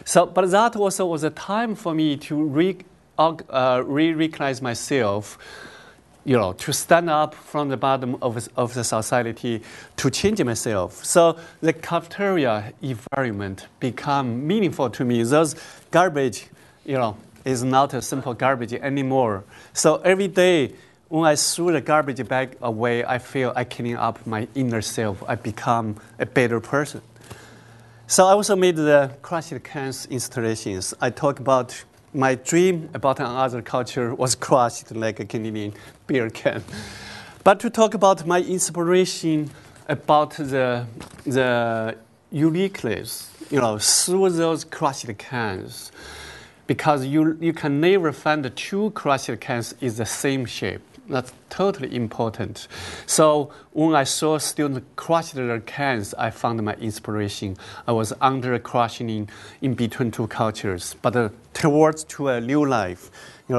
So, but that also was a time for me to re-recognize myself, to stand up from the bottom of the society, to change myself. So the cafeteria environment become meaningful to me. Those garbage, is not a simple garbage anymore. So every day, when I threw the garbage bag away, I feel I clean up my inner self. I become a better person. So I also made the crushed cans installations. I talk about my dream about another culture was crushed like a Canadian beer can. But to talk about my inspiration about the uniqueness, through those crushed cans, because you can never find the 2 crushed cans is the same shape. That's totally important. So when I saw students crush their cans, I found my inspiration. I was under crushing in between 2 cultures, but towards to a new life.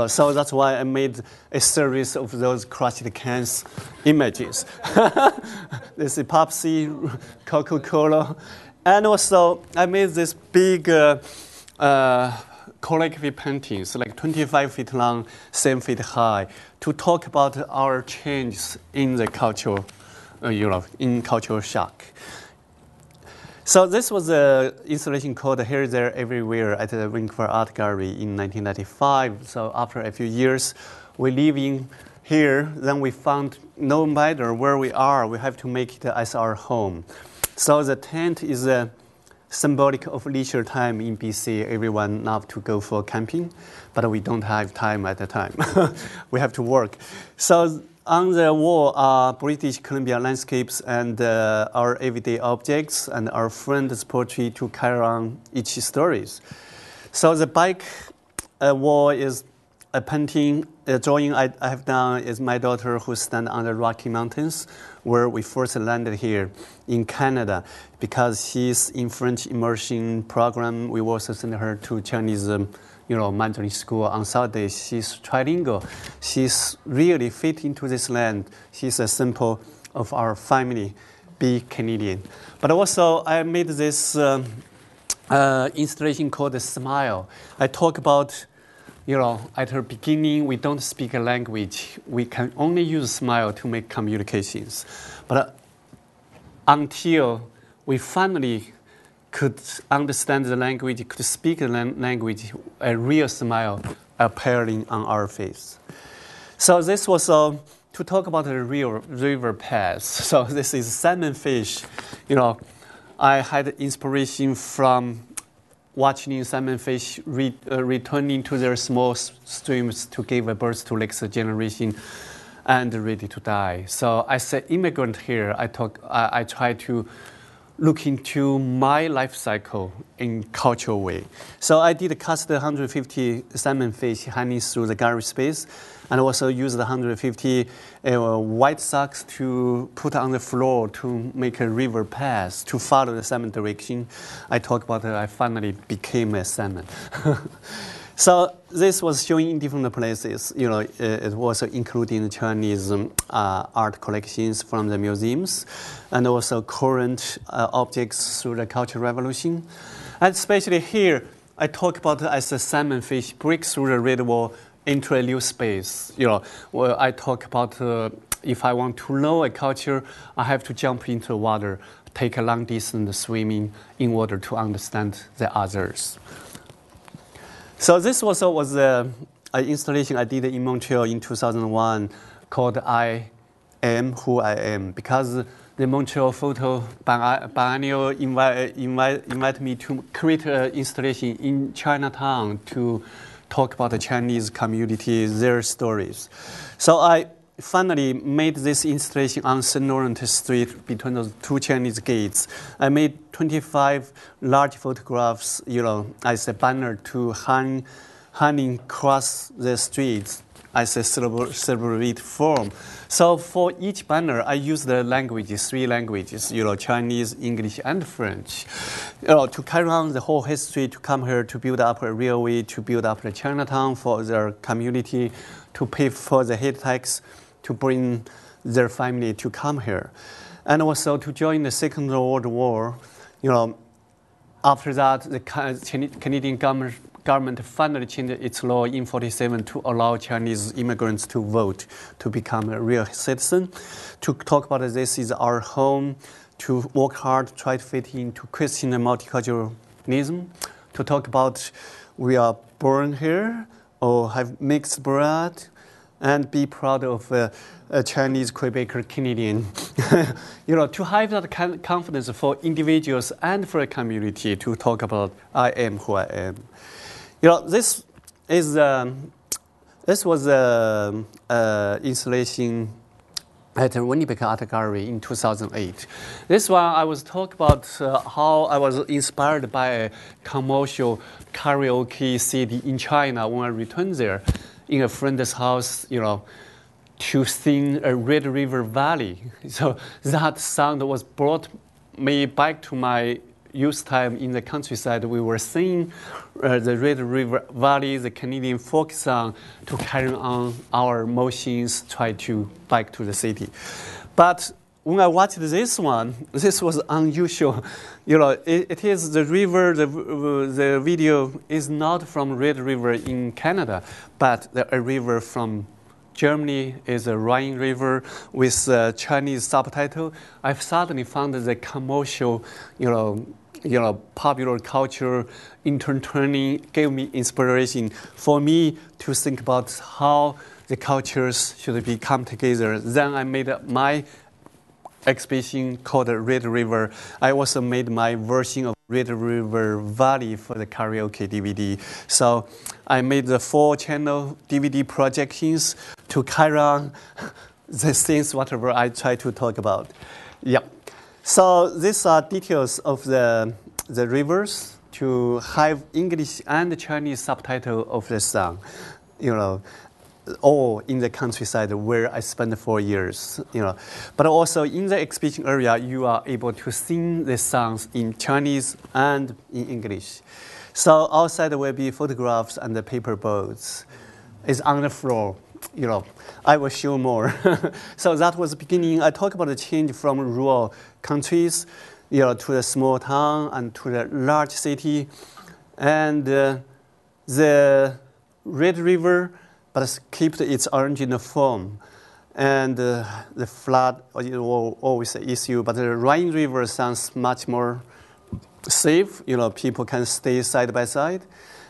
So that's why I made a series of those crushed cans images. This is Pepsi, Coca-Cola, and also I made this big collective paintings, like 25 feet long, 7 feet high, to talk about our changes in the culture, in cultural shock. So this was an installation called Here, There, Everywhere at the Vancouver Art Gallery in 1995. So after a few years, we living here, then we found no matter where we are, we have to make it as our home. So the tent is a symbolic of leisure time in BC. Everyone loves to go for camping, but we don't have time at the time. We have to work. So on the wall are British Columbia landscapes and our everyday objects and our friends' poetry to carry on each stories. So the back wall is a painting, a drawing I have done is my daughter who stands on the Rocky Mountains, where we first landed here in Canada. Because she's in French immersion program, we also send her to Chinese Mandarin school on Saturday. She's trilingual. She's really fit into this land. She's a symbol of our family, be Canadian. But also, I made this installation called the Smile. I talk about, at the beginning, we don't speak a language. We can only use smile to make communications. But until we finally could understand the language, could speak the language, a real smile appearing on our face. So this was to talk about the real river path. So this is salmon fish. I had inspiration from watching salmon fish returning to their small streams to give birth to next generation and ready to die. So as an immigrant here, I try to look into my life cycle in cultural way. So I did cast 150 salmon fish hanging through the garbage space, and also used 150 white socks to put on the floor to make a river path to follow the salmon direction. I talk about I finally became a salmon. So this was showing in different places. It was including Chinese art collections from the museums, and also current objects through the Cultural Revolution. And especially here, I talk about as a salmon fish breaks through the red wall into a new space. Where I talk about if I want to know a culture, I have to jump into the water, take a long distance swimming in order to understand the others. So this also was an installation I did in Montreal in 2001 called I Am Who I Am, because the Montreal Photo Biennial invite me to create an installation in Chinatown to talk about the Chinese community, their stories. So I finally made this installation on St. Laurent Street between those two Chinese gates. I made 25 large photographs, as a banner to hanging across the streets as a celebrate form. So for each banner, I use the languages, 3 languages, Chinese, English, and French, to carry on the whole history, to come here to build up a railway, to build up the Chinatown for their community, to pay for the head tax, to bring their family to come here, and also to join the Second World War. After that, the Canadian government finally changed its law in 1947 to allow Chinese immigrants to vote, to become a real citizen. To talk about this is our home, to work hard, try to fit into Christian and multiculturalism. To talk about we are born here or have mixed blood, and be proud of a Chinese Quebecer Canadian. To have that confidence for individuals and for a community to talk about I am who I am. This was installation at the Winnipeg Art Gallery in 2008. This one I was talking about how I was inspired by a commercial karaoke city in China when I returned there in a friend's house, to sing a Red River Valley. So that sound was brought me back to my youth time in the countryside. We were singing the Red River Valley, the Canadian folk song, to carry on our motions, try to back to the city. But when I watched this one, this was unusual. It is the river, the video is not from Red River in Canada, but a river from Germany, is a Rhine River with Chinese subtitle. I've suddenly found the commercial, popular culture turning gave me inspiration for me to think about how the cultures should be come together. Then I made my exhibition called Red River. I also made my version of Red River Valley for the karaoke DVD. So I made the 4-channel DVD projections to carry on the things, whatever I try to talk about. Yeah. So these are details of the rivers to have English and Chinese subtitle of the song. all in the countryside where I spent 4 years, But also in the exhibition area, you are able to sing the songs in Chinese and in English. So outside will be photographs and the paper boats. It's on the floor, I will show more. So that was the beginning. I talk about the change from rural countries, to the small town and to the large city. And the Red River, but keep its original form. And the flood always an issue, but the Rhine River sounds much more safe. People can stay side by side.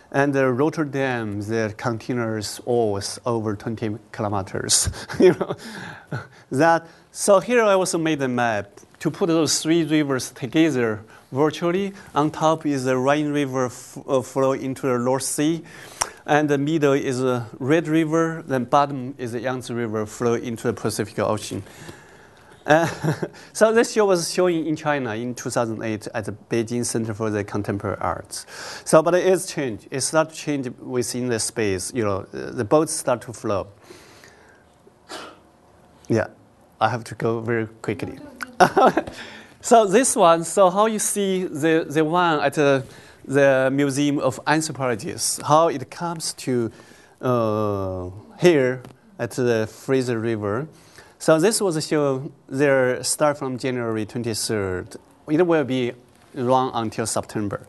And the Rotterdam, the containers always over 20 kilometers. So here I also made a map to put those three rivers together virtually. On top is the Rhine River flow into the North Sea. And the middle is the Red River, then bottom is the Yangtze River flow into the Pacific Ocean. So this show was showing in China in 2008 at the Beijing Center for the Contemporary Arts. So, but it is changed. It started to change within the space. The boats start to flow. Yeah, I have to go very quickly. So this one, so how you see the one at the Museum of Anthropologists, how it comes to here at the Fraser River. So this was a show there start from January 23rd. It will be run until September.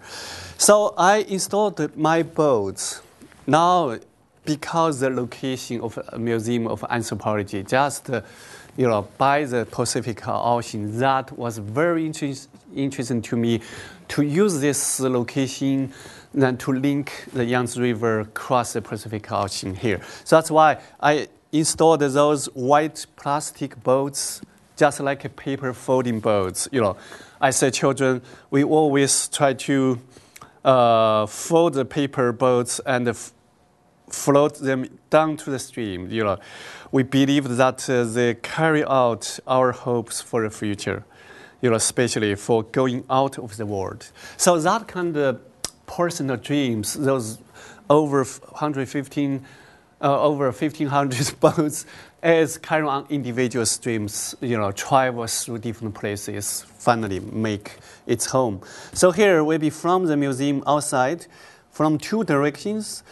So I installed my boats now because the location of a Museum of Anthropology, just by the Pacific Ocean, that was very interesting to me to use this location and to link the Yangtze River across the Pacific Ocean here. So that's why I installed those white plastic boats, just like a paper folding boats. I say children, we always try to fold the paper boats and float them down to the stream. We believe that they carry out our hopes for the future, especially for going out of the world. So that kind of personal dreams, those over 1,500 boats, is carry on individual streams, travel through different places, finally make its home. So here will be from the museum outside, from two directions,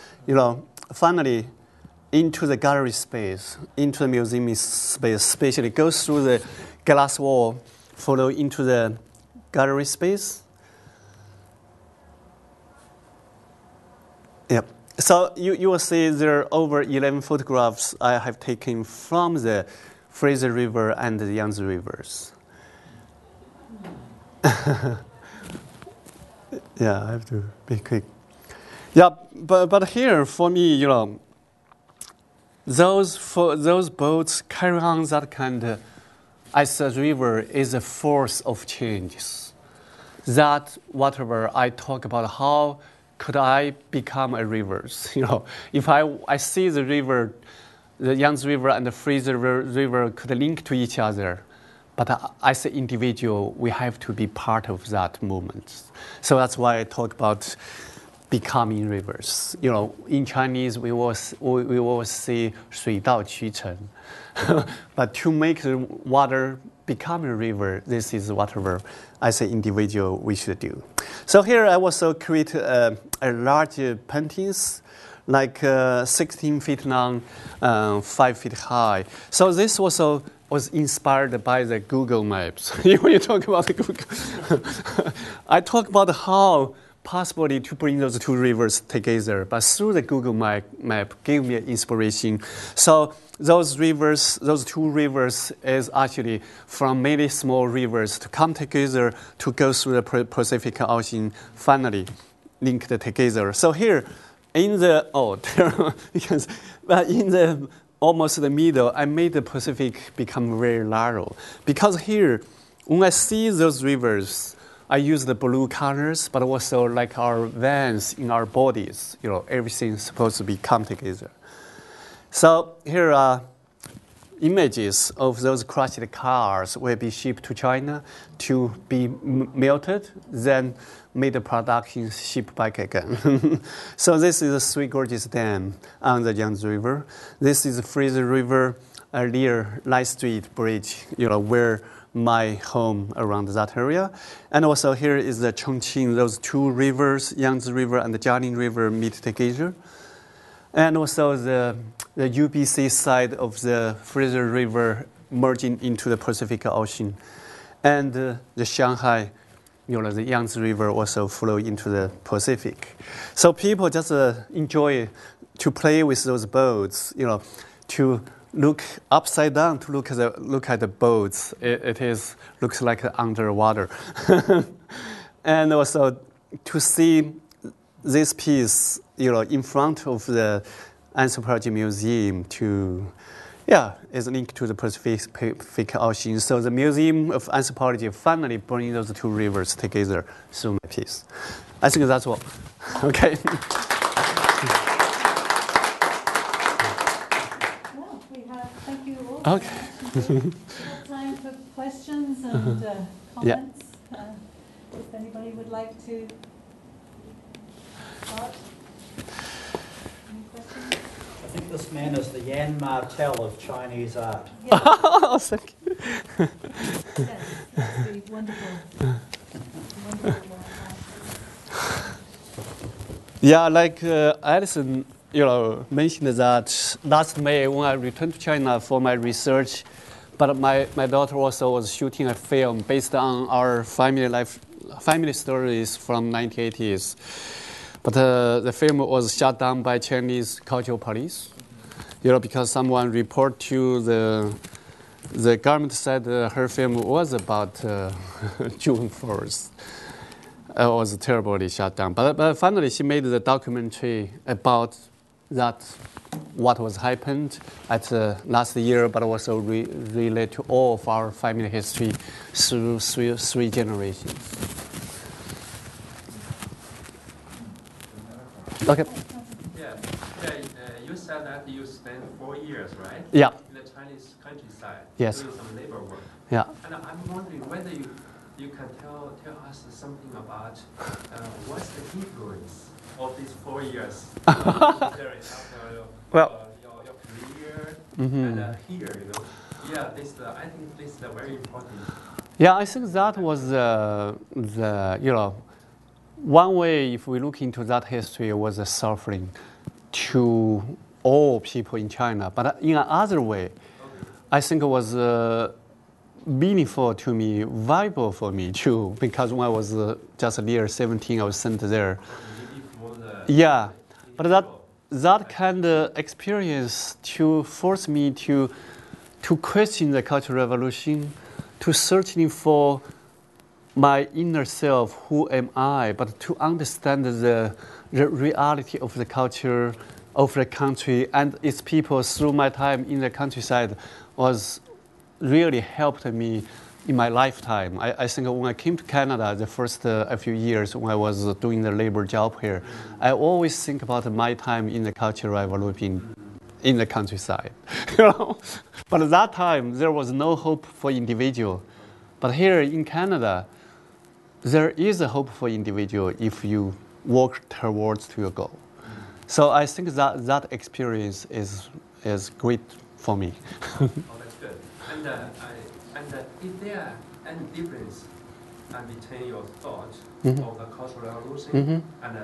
finally into the gallery space, into the museum space, especially goes through the glass wall, follow into the gallery space. Yep. So you will see there are over 11 photographs I have taken from the Fraser River and the Yangtze Rivers. Yeah, I have to be quick. Yeah, but here for me, those boats carry on that kind of, as the river is a force of changes. That whatever I talk about, how could I become a river? If I see the river, the Yangtze River and the Fraser River could link to each other, but as an individual, we have to be part of that movement. So that's why I talk about becoming rivers. In Chinese, we always say 水到渠成. But to make the water become a river, this is whatever as an individual we should do. So here I also create a large paintings, like 16 feet long, 5 feet high. So this also was inspired by the Google Maps. When you talk about the Google, I talk about how possibly to bring those two rivers together, but through the Google map gave me inspiration. So those rivers, those two rivers, is actually from many small rivers to come together to go through the Pacific Ocean, finally linked together. So here, in the in the almost the middle, I made the Pacific become very narrow because here, when I see those rivers, I use the blue colors, but also like our veins in our bodies, everything is supposed to be come together. So here images of those crushed cars will be shipped to China to be melted, then made the production ship back again. So this is the Three Gorges Dam on the Yangtze River. This is Fraser River near Light Street Bridge, where my home around that area. And also here is the Chongqing, those two rivers, Yangtze River and the Jialing River meet together. And also the UBC side of the Fraser River merging into the Pacific Ocean. And the Shanghai, the Yangtze River also flow into the Pacific. So people just enjoy to play with those boats, to look upside down to look at the boats. It looks like underwater. And also to see this piece, in front of the Anthropology Museum is linked to the Pacific Ocean. So the Museum of Anthropology finally bring those two rivers together through my piece. I think that's all. Okay. Well, thank you all. Okay. We have time for questions and comments. If anybody would like to start. Any questions? I think this man is the Yan Martel of Chinese art. Yes. Oh, thank you. Yes, that's the wonderful. Yeah, like Alison, mentioned that last May when I returned to China for my research, but my daughter also was shooting a film based on our family stories from 1980s. But the film was shut down by Chinese cultural police, because someone reported to the government said her film was about June 4th. It was terribly shut down. But finally, she made the documentary about that, what was happened at last year, but also relate to all of our family history through three generations. Okay. Yeah. You said that you spent 4 years, right? Yeah. In the Chinese countryside. Yes. Doing some labor work. Yeah. And I'm wondering whether you can tell us something about what's the influence of these 4 years after your career and here, Yeah, I think this is very important. Yeah, I think that was one way, if we look into that history, was a suffering to all people in China. But in another way, I think it was meaningful to me, valuable for me too, because when I was just near 17, I was sent there. Yeah, but that kind of experience to force me to question the Cultural Revolution, to searching for my inner self, who am I, but to understand the reality of the culture, of the country and its people through my time in the countryside was really helped me in my lifetime. I think when I came to Canada the first a few years when I was doing the labor job here, I always think about my time in the Cultural Revolution in the countryside. But at that time, there was no hope for individual. But here in Canada, there is a hope for individual if you work towards to your goal. So I think that experience is great for me. Oh, that's good. And is there any difference between your thoughts of the Cultural Revolution and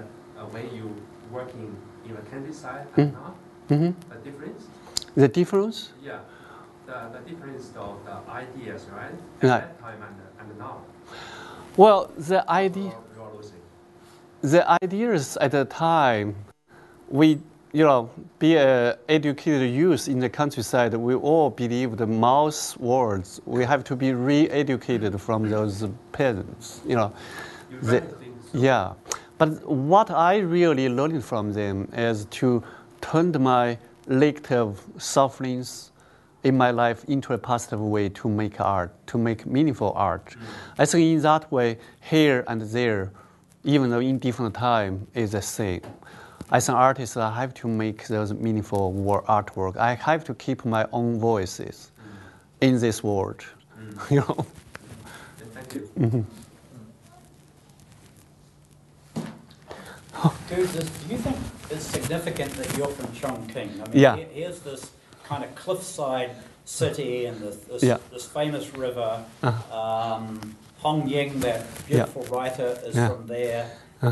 when you working in the countryside and now? The difference? The difference? Yeah, the difference of the ideas, right? At Yeah. that time and now. Well, the ideas at the time, we, be educated youth in the countryside, we all believe the mouse words. We have to be re-educated from those peasants, Yeah, but what I really learned from them is to turn my negative sufferings in my life into a positive way to make art, to make meaningful art. I think in that way, here and there, even though in different time, is the same. as an artist, I have to make those meaningful artwork. I have to keep my own voices in this world. You know. Thank you. Do you think it's significant that you're from Chongqing? I mean, Yeah. Here's this kind of cliffside city and this famous river. Hong Ying, that beautiful writer, is from there.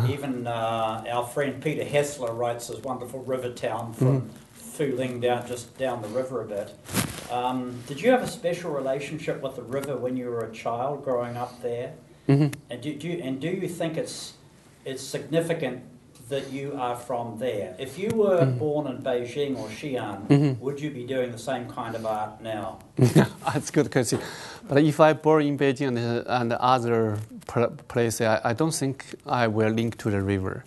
Even our friend Peter Hessler writes this wonderful river town from Fuling just down the river a bit. Did you have a special relationship with the river when you were a child growing up there? And do you think it's significant that you are from there? If you were born in Beijing or Xi'an, would you be doing the same kind of art now? That's a good question. But if I born in Beijing and other places, I don't think I will link to the river,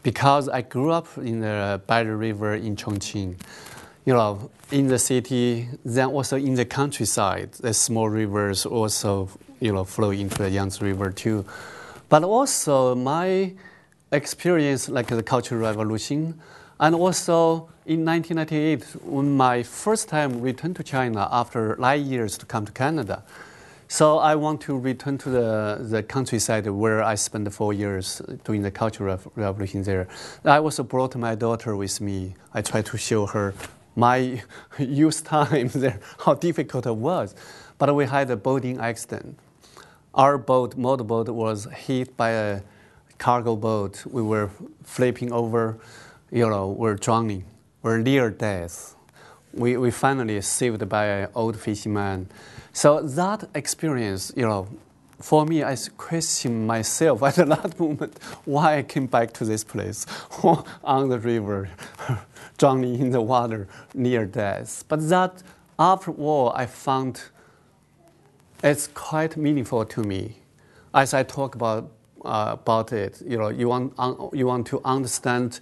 because I grew up in the by the river in Chongqing. You know, in the city, then also in the countryside, the small rivers also, you know, flow into the Yangtze River too. But also my experience, like the Cultural Revolution, and also in 1998, when my first time returned to China after 9 years to come to Canada. So I want to return to the countryside where I spent 4 years doing the Cultural Revolution there. I also brought my daughter with me. I tried to show her my youth time there, how difficult it was. But we had a boating accident. Our boat, motorboat, was hit by a cargo boat. We were flipping over, you know, we're drowning. We're near death. We finally saved by an old fisherman. So that experience, you know, for me, I questioned myself at that moment why I came back to this place on the river, drowning in the water, near death. But that after all, I found it's quite meaningful to me. As I talk about it, you know, you want to understand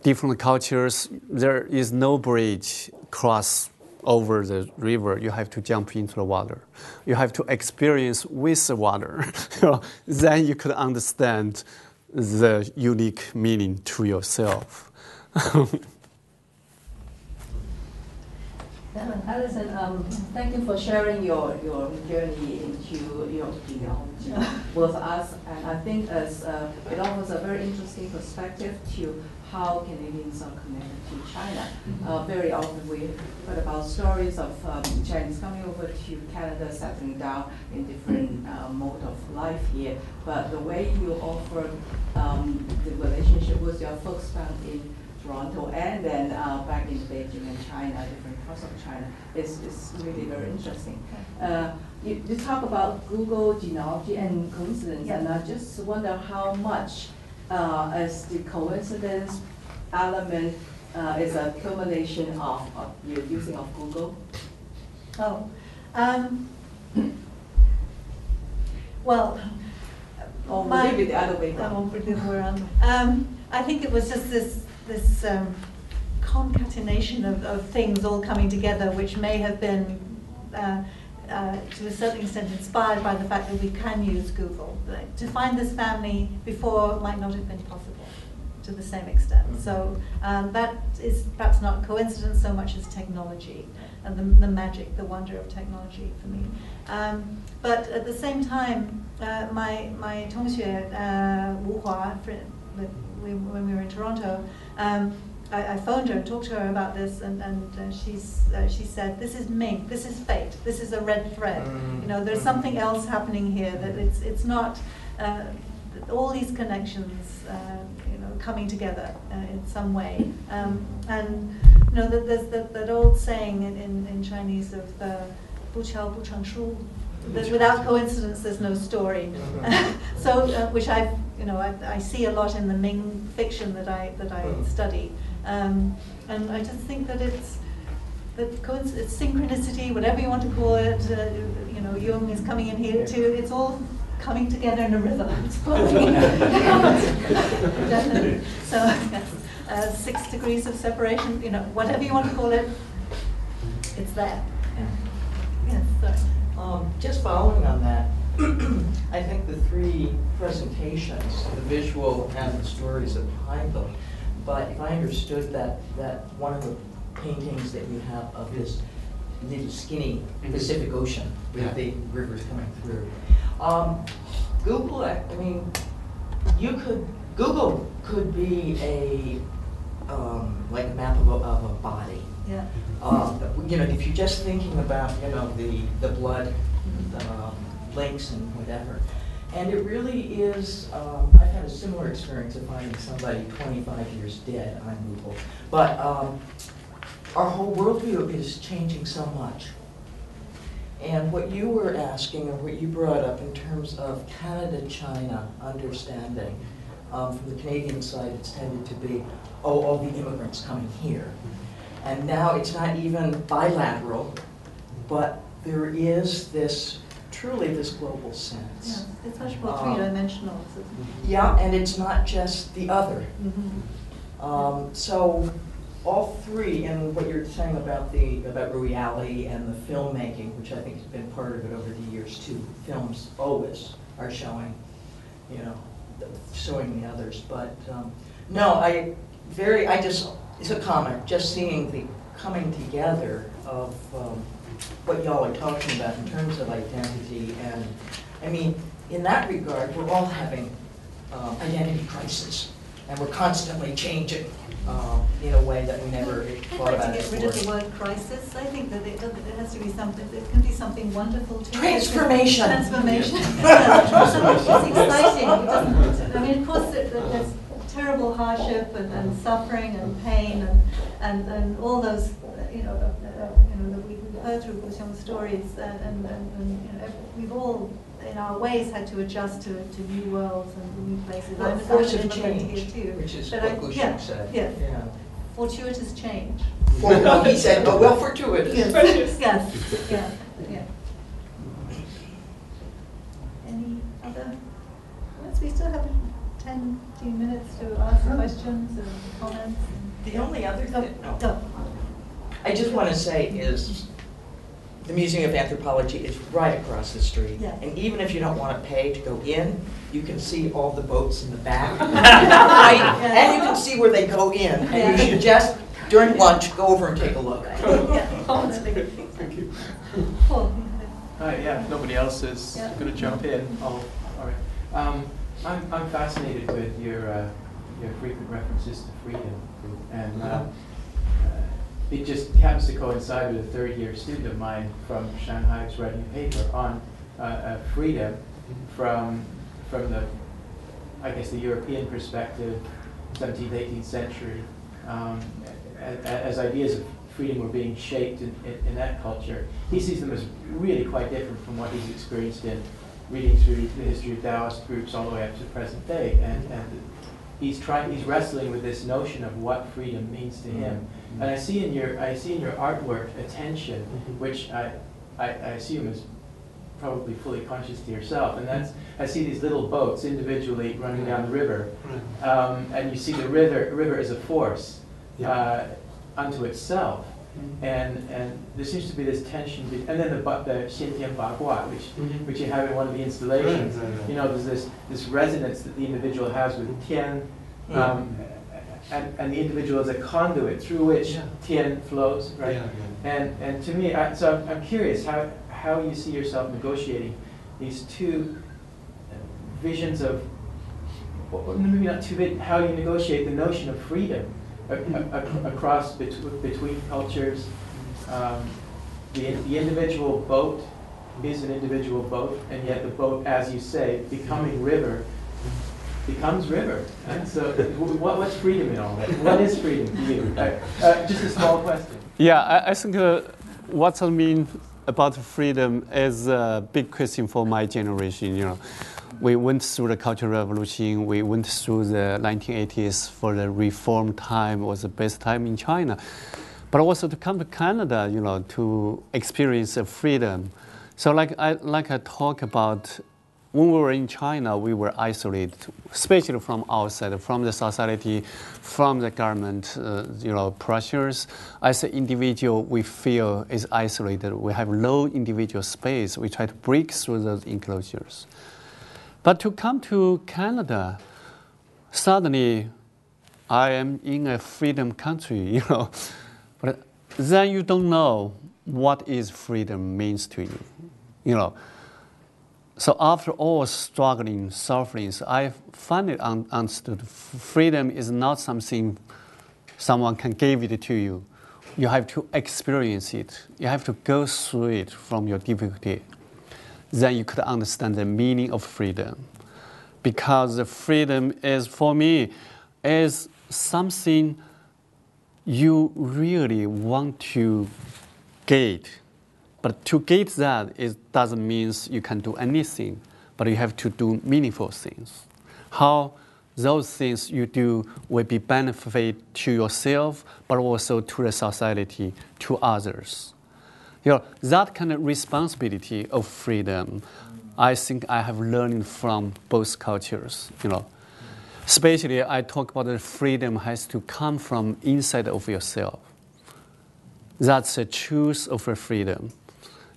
different cultures. There is no bridge cross over the river. You have to jump into the water. You have to experience with the water. You know, then you could understand the unique meaning to yourself. Alison, thank you for sharing your journey into your genealogy with us, and I think it offers a very interesting perspective to how Canadians are connected to China. Very often we heard about stories of Chinese coming over to Canada, settling down in different mode of life here, but the way you offer the relationship with your folks found in Toronto and then back in Beijing and China, different parts of China, is really very interesting. You talk about Google, genealogy, and coincidence, and I just wonder how much as the coincidence element is a accumulation of your using of Google? Well, or maybe the other way around. I think it was just this concatenation of things all coming together, which may have been to a certain extent inspired by the fact that we can use Google. Like, to find this family before might not have been possible to the same extent. So that is perhaps not coincidence so much as technology and the magic, the wonder of technology for me. But at the same time, my Tongxue Wu Hua, when we were in Toronto, I phoned her and talked to her about this, and she said, "This is Ming. This is fate. This is a red thread. You know, there's something else happening here. That it's not all these connections, you know, coming together in some way." And you know, there's that old saying in Chinese of "bu qiao bu cheng shu," that without coincidence there's no story. So which I see a lot in the Ming fiction that I study. And I just think that it's synchronicity, whatever you want to call it. You know, Xiong is coming in here too. It's all coming together in a river. It's flowing. Definitely. So yes, 6 degrees of separation. You know, whatever you want to call it, it's there. Yes. Sorry. Just following on that, I think the 3 presentations, the visual and the stories that behind them, but if I understood that one of the paintings that you have of this little skinny Pacific Ocean with big rivers coming through, Google, I mean, Google could be a like a map of a body. Yeah. You know, if you're just thinking about, you know, the blood links and whatever. And it really is, I've had a similar experience of finding somebody 25 years dead on Google. But our whole worldview is changing so much. And what you were asking, or what you brought up in terms of Canada-China understanding, from the Canadian side, it's tended to be, oh, all the immigrants coming here. And now it's not even bilateral, but there is this, truly this global sense. Yeah, it's much more three-dimensional. Yeah, and it's not just the other. So all three, and what you're saying about reality and the filmmaking, which I think has been part of it over the years too. Films always are showing, you know, showing the others. But no, it's a comment, just seeing the coming together of what y'all are talking about in terms of identity. And I mean, in that regard, we're all having identity crisis, and we're constantly changing in a way that we never thought about it before. I'd like to get rid of the word crisis. I think that it has to be something, it can be something wonderful too. Transformation. Transformation. It's exciting. I mean, of course, there's terrible hardship and suffering and pain and all those, you know, that we've heard through Xiong's stories, and you know, we've all, in our ways, had to adjust to new worlds and new places. Well, I'm force an of immigrant change, here too. which is But what Xiong said. Yeah. Fortuitous change. Well, he said, oh, well, fortuitous. Yes. Yeah. Any other? We still have 10, 15 minutes to ask questions and comments. The only other thing, Go. I just want to say is the Museum of Anthropology is right across the street. Yeah. And even if you don't want to pay to go in, you can see all the boats in the back. Right? And you can see where they go in. And you should just, during lunch, go over and take a look. Thank you. Paul. Yeah, if nobody else is going to jump in, all right. I'm fascinated with your frequent references to freedom, and it just happens to coincide with a third-year student of mine from Shanghai who's writing a paper on freedom from the, I guess, the European perspective, 17th, 18th century, as ideas of freedom were being shaped in that culture. He sees them as really quite different from what he's experienced in reading through the history of Taoist groups all the way up to the present day, and he's wrestling with this notion of what freedom means to him. And I see in your artwork a tension, which I assume is probably fully conscious to yourself, and that's, I see these little boats individually running down the river, and you see the river as a force unto itself. And there seems to be this tension, and then the Xian Ba Gua, which you have in one of the installations. You know, there's this resonance that the individual has with Tian, and the individual is a conduit through which Tian flows, right? And to me, so I'm curious how you see yourself negotiating these two visions of, or maybe not two, how you negotiate the notion of freedom across between cultures. The individual boat is an individual boat, and yet the boat, as you say, becoming river, becomes river. And so what's freedom in all that? What is freedom to you? Just a small question. Yeah, I think what I mean about freedom is a big question for my generation. You know, we went through the Cultural Revolution. We went through the 1980s for the reform time. Was the best time in China, but also to come to Canada, you know, to experience freedom. So like I talk about, when we were in China, we were isolated, especially from outside, from the society, from the government, pressures. As an individual, we feel is isolated. We have low individual space. We try to break through those enclosures. But to come to Canada, suddenly I am in a freedom country, you know. But then you don't know what is freedom means to you, you know. So after all struggling, sufferings, I finally understood freedom is not something someone can give it to you. You have to experience it. You have to go through it from your difficulty. Then you could understand the meaning of freedom. Because the freedom is, for me, is something you really want to get. But to get that, it doesn't mean you can do anything, but you have to do meaningful things. How those things you do will be benefit to yourself, but also to the society, to others. You know, that kind of responsibility of freedom, I think I have learned from both cultures, you know. Especially, I talk about the freedom has to come from inside of yourself. That's the truth of the freedom.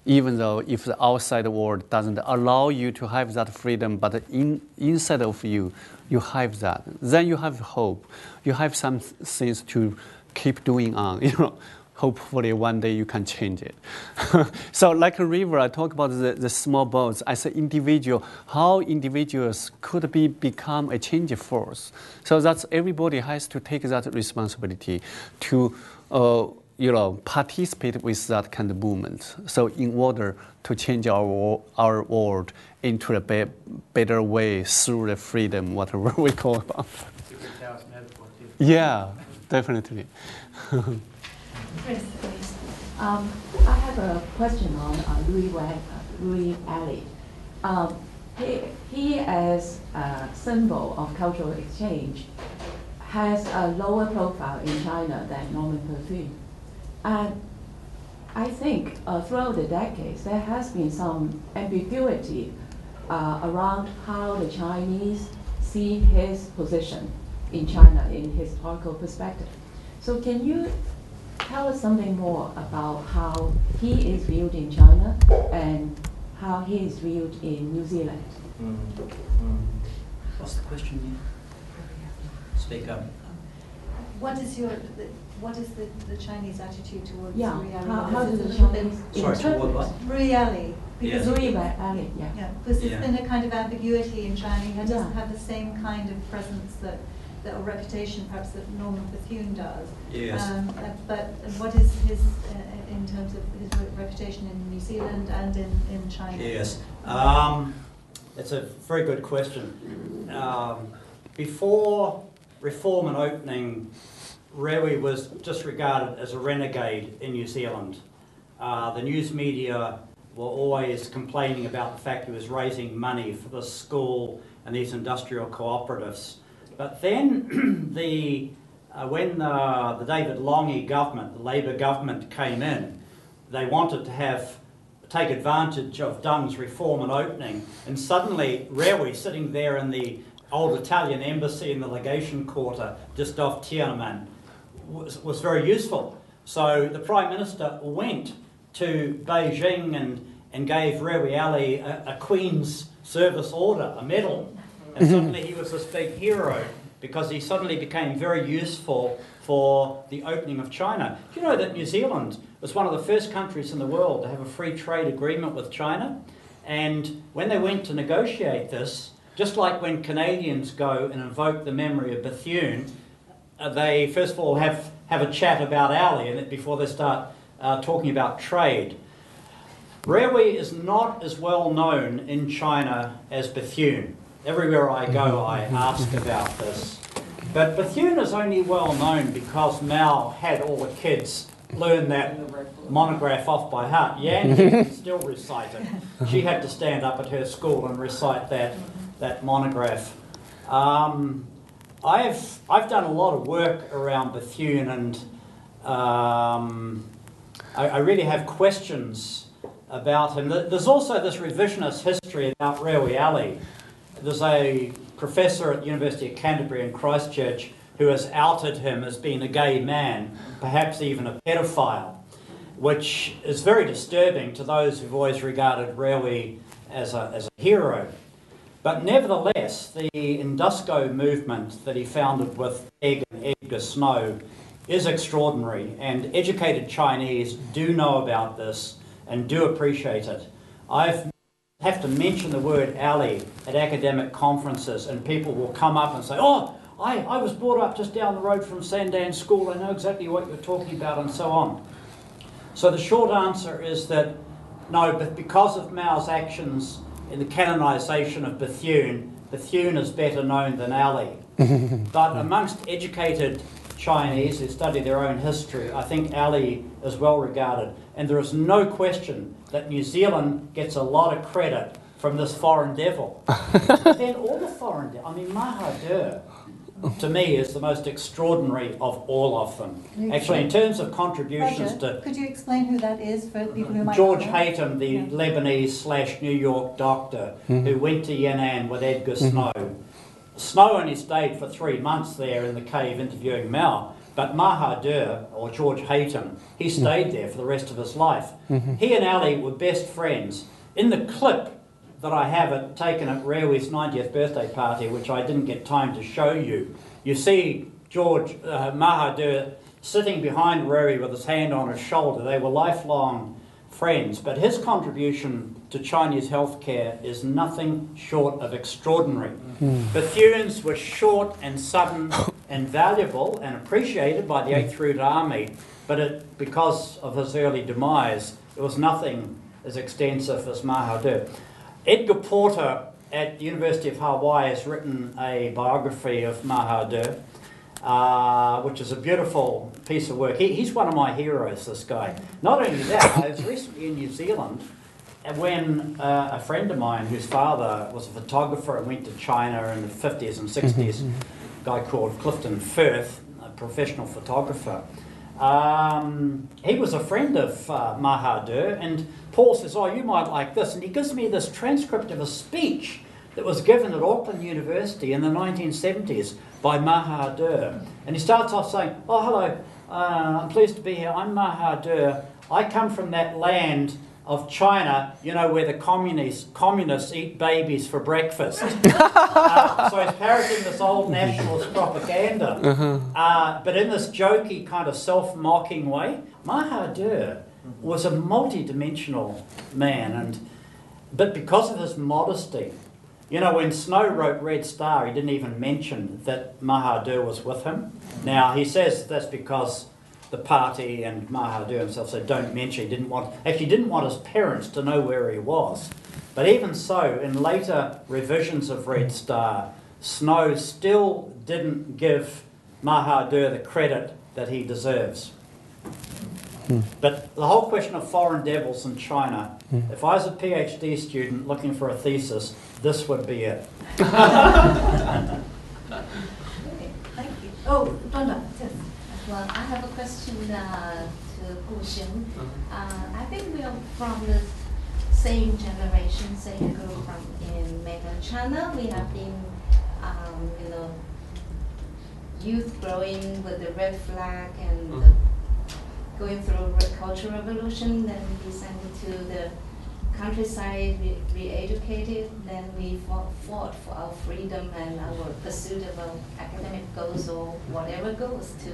Even though if the outside world doesn't allow you to have that freedom, but inside of you, you have that. Then you have hope. You have some things to keep doing on, you know. Hopefully one day you can change it. So like a river, I talk about the small boats. As an individual, how individuals could become a change force. So that's everybody has to take that responsibility to participate with that kind of movement. So in order to change our world into a better way through the freedom, whatever we call it. Yeah, definitely. Chris, please. I have a question on Louis Alley. He, as a symbol of cultural exchange, has a lower profile in China than Norman Bethune. And I think throughout the decades, there has been some ambiguity around how the Chinese see his position in China in historical perspective. So can you tell us something more about how he is viewed in China and how he is viewed in New Zealand? What's the question here? Speak up. What is the Chinese attitude towards Yeah, Louis Alley? how do the Chinese Sorry, toward what? Louis Alley. Yes. Louis Alley, yeah. Yeah, because there's Yeah. been a kind of ambiguity in China. He doesn't Yeah. have the same kind of presence that or reputation perhaps that Norman Bethune does. Yes. But what is his, in terms of his reputation in New Zealand and in China? Yes. It's a very good question. Before reform and opening, Rewi was just regarded as a renegade in New Zealand. The news media were always complaining about the fact he was raising money for the school and these industrial cooperatives. But then when the David Lange government, the Labour government came in, they wanted to take advantage of Deng's reform and opening, and suddenly Rewi, sitting there in the old Italian embassy in the legation quarter just off Tiananmen, was very useful. So the Prime Minister went to Beijing and gave Rewi Alley a Queen's Service Order, a medal. And suddenly he was this big hero because he suddenly became very useful for the opening of China. Do you know that New Zealand was one of the first countries in the world to have a free trade agreement with China? And when they went to negotiate this, just like when Canadians go and invoke the memory of Bethune, they first of all have a chat about Alley before they start talking about trade. Rewi is not as well known in China as Bethune. Everywhere I go, I ask about this. But Bethune is only well known because Mao had all the kids learn that monograph off by heart. Yang can still recite it. She had to stand up at her school and recite that monograph. I've done a lot of work around Bethune, and I really have questions about him. There's also this revisionist history about Rewi Alley. There's a professor at the University of Canterbury in Christchurch who has outed him as being a gay man, perhaps even a pedophile, which is very disturbing to those who've always regarded Rewi as a hero. But nevertheless, the Indusco movement that he founded with Egg and Edgar Snow is extraordinary, and educated Chinese do know about this and do appreciate it. I have to mention the word alley at academic conferences, and people will come up and say, oh, I was brought up just down the road from Sandan School, I know exactly what you're talking about, and so on. So the short answer is that no, but because of Mao's actions in the canonisation of Bethune, Bethune is better known than alley. But amongst educated Chinese who study their own history, I think alley is well regarded. And there is no question that New Zealand gets a lot of credit from this foreign devil. But then all the foreign devils, I mean, Mahathir, to me, is the most extraordinary of all of them. Actually, in terms of contributions to... Could you explain who that is for people who might George not know? Haytham, the Lebanese/New York doctor who went to Yan'an with Edgar Snow. Snow only stayed for 3 months there in the cave interviewing Mao, but Mahathir, or George Haytham, he stayed there for the rest of his life. He and Ali were best friends. In the clip that I have taken at Rewi's 90th birthday party, which I didn't get time to show you, you see George Mahathir sitting behind Rewi with his hand on his shoulder. They were lifelong friends, but his contribution to Chinese healthcare is nothing short of extraordinary. Bethune's were short and sudden and valuable and appreciated by the 8th Route Army, but because of his early demise, it was nothing as extensive as Mahathir. Edgar Porter at the University of Hawaii has written a biography of Mahathir, which is a beautiful piece of work. He's one of my heroes, this guy. Not only that, I was recently in New Zealand when a friend of mine whose father was a photographer and went to China in the 50s and 60s, a guy called Clifton Firth, a professional photographer. He was a friend of Mahathir, and Paul says, oh, you might like this. And he gives me this transcript of a speech that was given at Auckland University in the 1970s by Mahathir. And he starts off saying, oh, hello, I'm pleased to be here. I'm Mahathir. I come from that land of China, you know, where the communists eat babies for breakfast. So he's parroting this old nationalist propaganda. But in this jokey kind of self-mocking way, Mahathir was a multi-dimensional man. But because of his modesty, you know, when Snow wrote Red Star, he didn't even mention that Mahathir was with him. Now, he says that's because the party and Mahathir himself said don't mention. He didn't want his parents to know where he was. But even so, in later revisions of Red Star, Snow still didn't give Mahathir the credit that he deserves. But the whole question of foreign devils in China, if I was a PhD student looking for a thesis, this would be it. Okay, thank you. Oh, Donna, yes. Well, I have a question to Xiong. I think we are from the same generation, same group in mainland China. We have been, youth growing with the red flag and going through the Cultural Revolution. Then we sent to the countryside, re-educated. Then we fought for our freedom and our pursuit of our academic goals or whatever goals to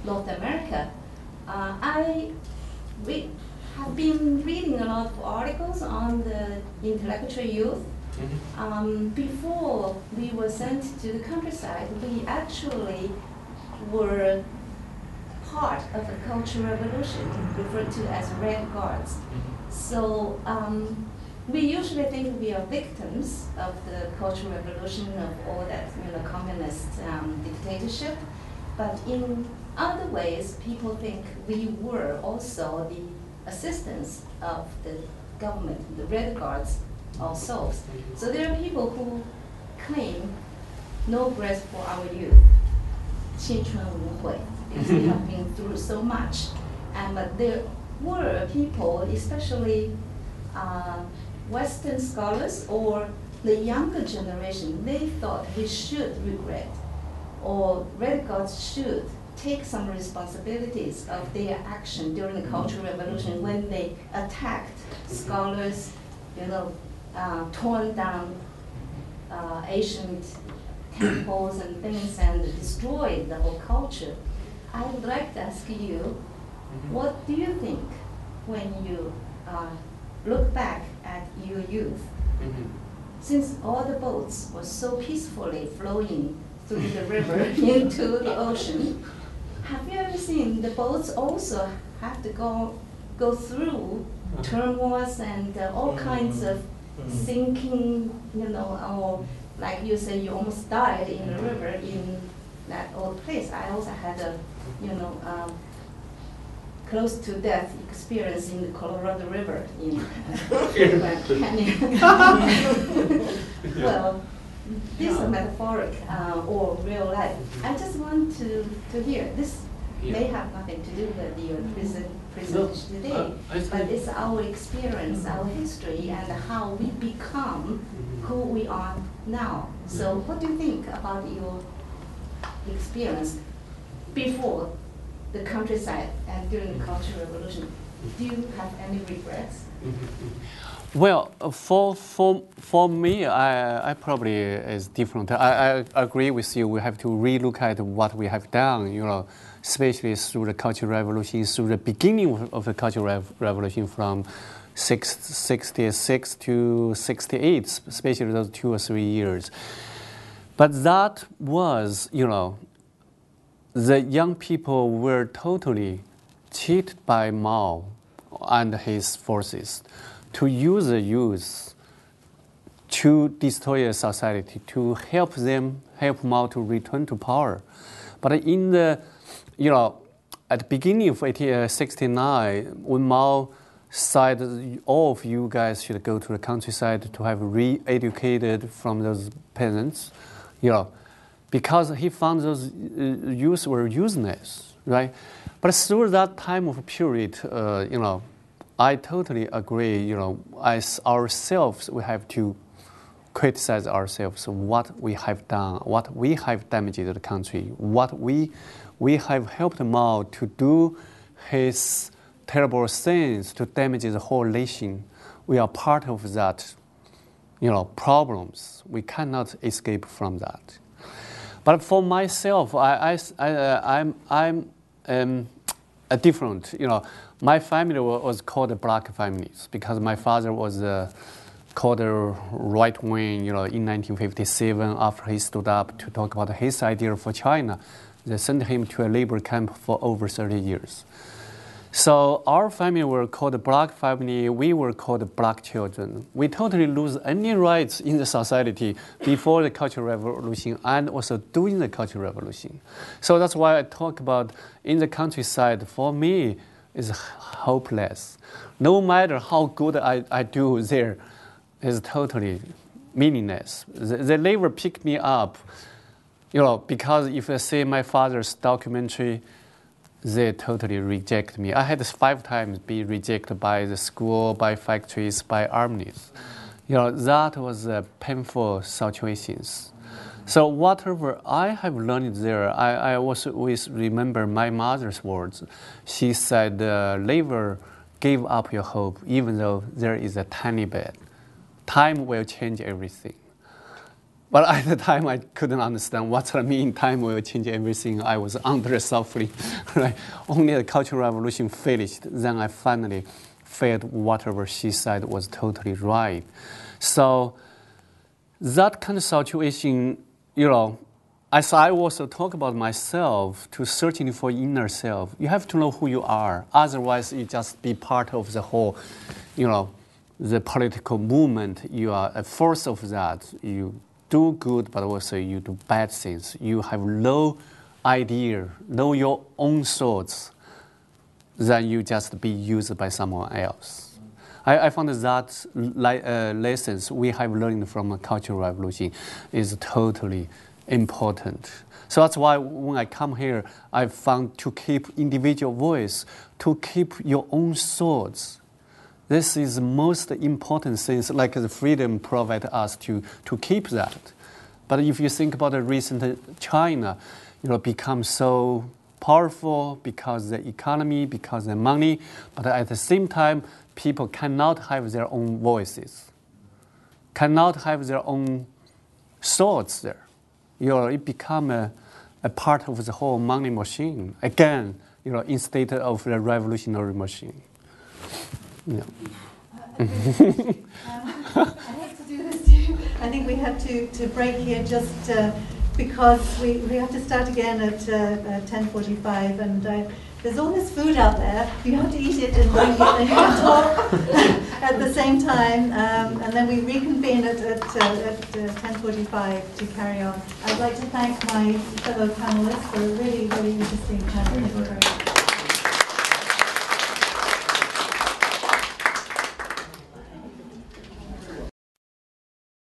North America. I have been reading a lot of articles on the intellectual youth. Before we were sent to the countryside, we actually were part of the Cultural Revolution, referred to as Red Guards. So we usually think we are victims of the Cultural Revolution, of all that communist dictatorship. But in other ways, people think we were also the assistants of the government, the Red Guards ourselves. So there are people who claim no rest for our youth, 青春无悔, because we have been through so much. But there were people, especially Western scholars or the younger generation, they thought we should regret, or Red Guards should take some responsibilities of their action during the Cultural Revolution when they attacked scholars, torn down ancient temples and things and destroy the whole culture. I would like to ask you, what do you think when you look back at your youth? Since all the boats were so peacefully flowing through the river into the ocean, have you ever seen the boats also have to go through turmoils and all kinds of sinking, or like you say, you almost died in the river in that old place. I also had a, close to death experience in the Colorado River in Grand Canyon. Well, this is metaphoric or real life. I just want to hear. This may have nothing to do with your present today, but it's our experience, our history, and how we become who we are now. So what do you think about your experience before the countryside and during the Cultural Revolution? Do you have any regrets? Well, for me, I probably is different. I agree with you. We have to relook at what we have done, especially through the Cultural Revolution, through the beginning of the Cultural Revolution from 66 to 68, especially those 2 or 3 years. But that was, the young people were totally cheated by Mao and his forces to use the youth to destroy a society, to help Mao to return to power. But in the, at the beginning of 1869, when Mao said all of you guys should go to the countryside to have re-educated from those peasants, because he found those youth were useless, right? But through that time of period, I totally agree, as ourselves, we have to criticize ourselves what we have done, what we have damaged the country, what we have helped Mao to do his terrible things to damage the whole nation. We are part of that, problems. We cannot escape from that. But for myself, I'm different. My family was called the black families because my father was called a right wing. In 1957, after he stood up to talk about his idea for China, they sent him to a labor camp for over 30 years. So our family were called the black family. We were called the black children. We totally lose any rights in the society before the Cultural Revolution and also during the Cultural Revolution. So that's why I talk about in the countryside, for me, is hopeless. No matter how good I do there, is totally meaningless. They never pick me up, because if I see my father's documentary, they totally reject me. I had 5 times be rejected by the school, by factories, by armies. That was painful situations. So whatever I have learned there, I also always remember my mother's words. She said, never give up your hope, even though there is a tiny bit. Time will change everything. But at the time, I couldn't understand what that means. Time will change everything. I was under suffering. Right? Only the Cultural Revolution finished. Then I finally felt whatever she said was totally right. So that kind of situation, as I also talk about myself, to searching for inner self, you have to know who you are. Otherwise, you just be part of the whole, the political movement. You are a force of that. You do good, but also you do bad things. You have no idea, know your own thoughts, then you just be used by someone else. I found that lessons we have learned from a Cultural Revolution is totally important. So that's why when I come here, I found to keep individual voice, to keep your own thoughts. This is the most important things, like the freedom provide us to keep that. But if you think about the recent China, become so powerful because the economy, because the money, but at the same time, people cannot have their own voices, cannot have their own thoughts there. it become a part of the whole money machine. Again, instead of the revolutionary machine. Yeah. I hate to do this to you. I think we have to break here just because we have to start again at 10:45, and there's all this food out there. You have to eat it and drink it, and you can talk at the same time, and then we reconvene at 10:45 to carry on. I'd like to thank my fellow panelists for a really, really interesting panel. Thank you very much.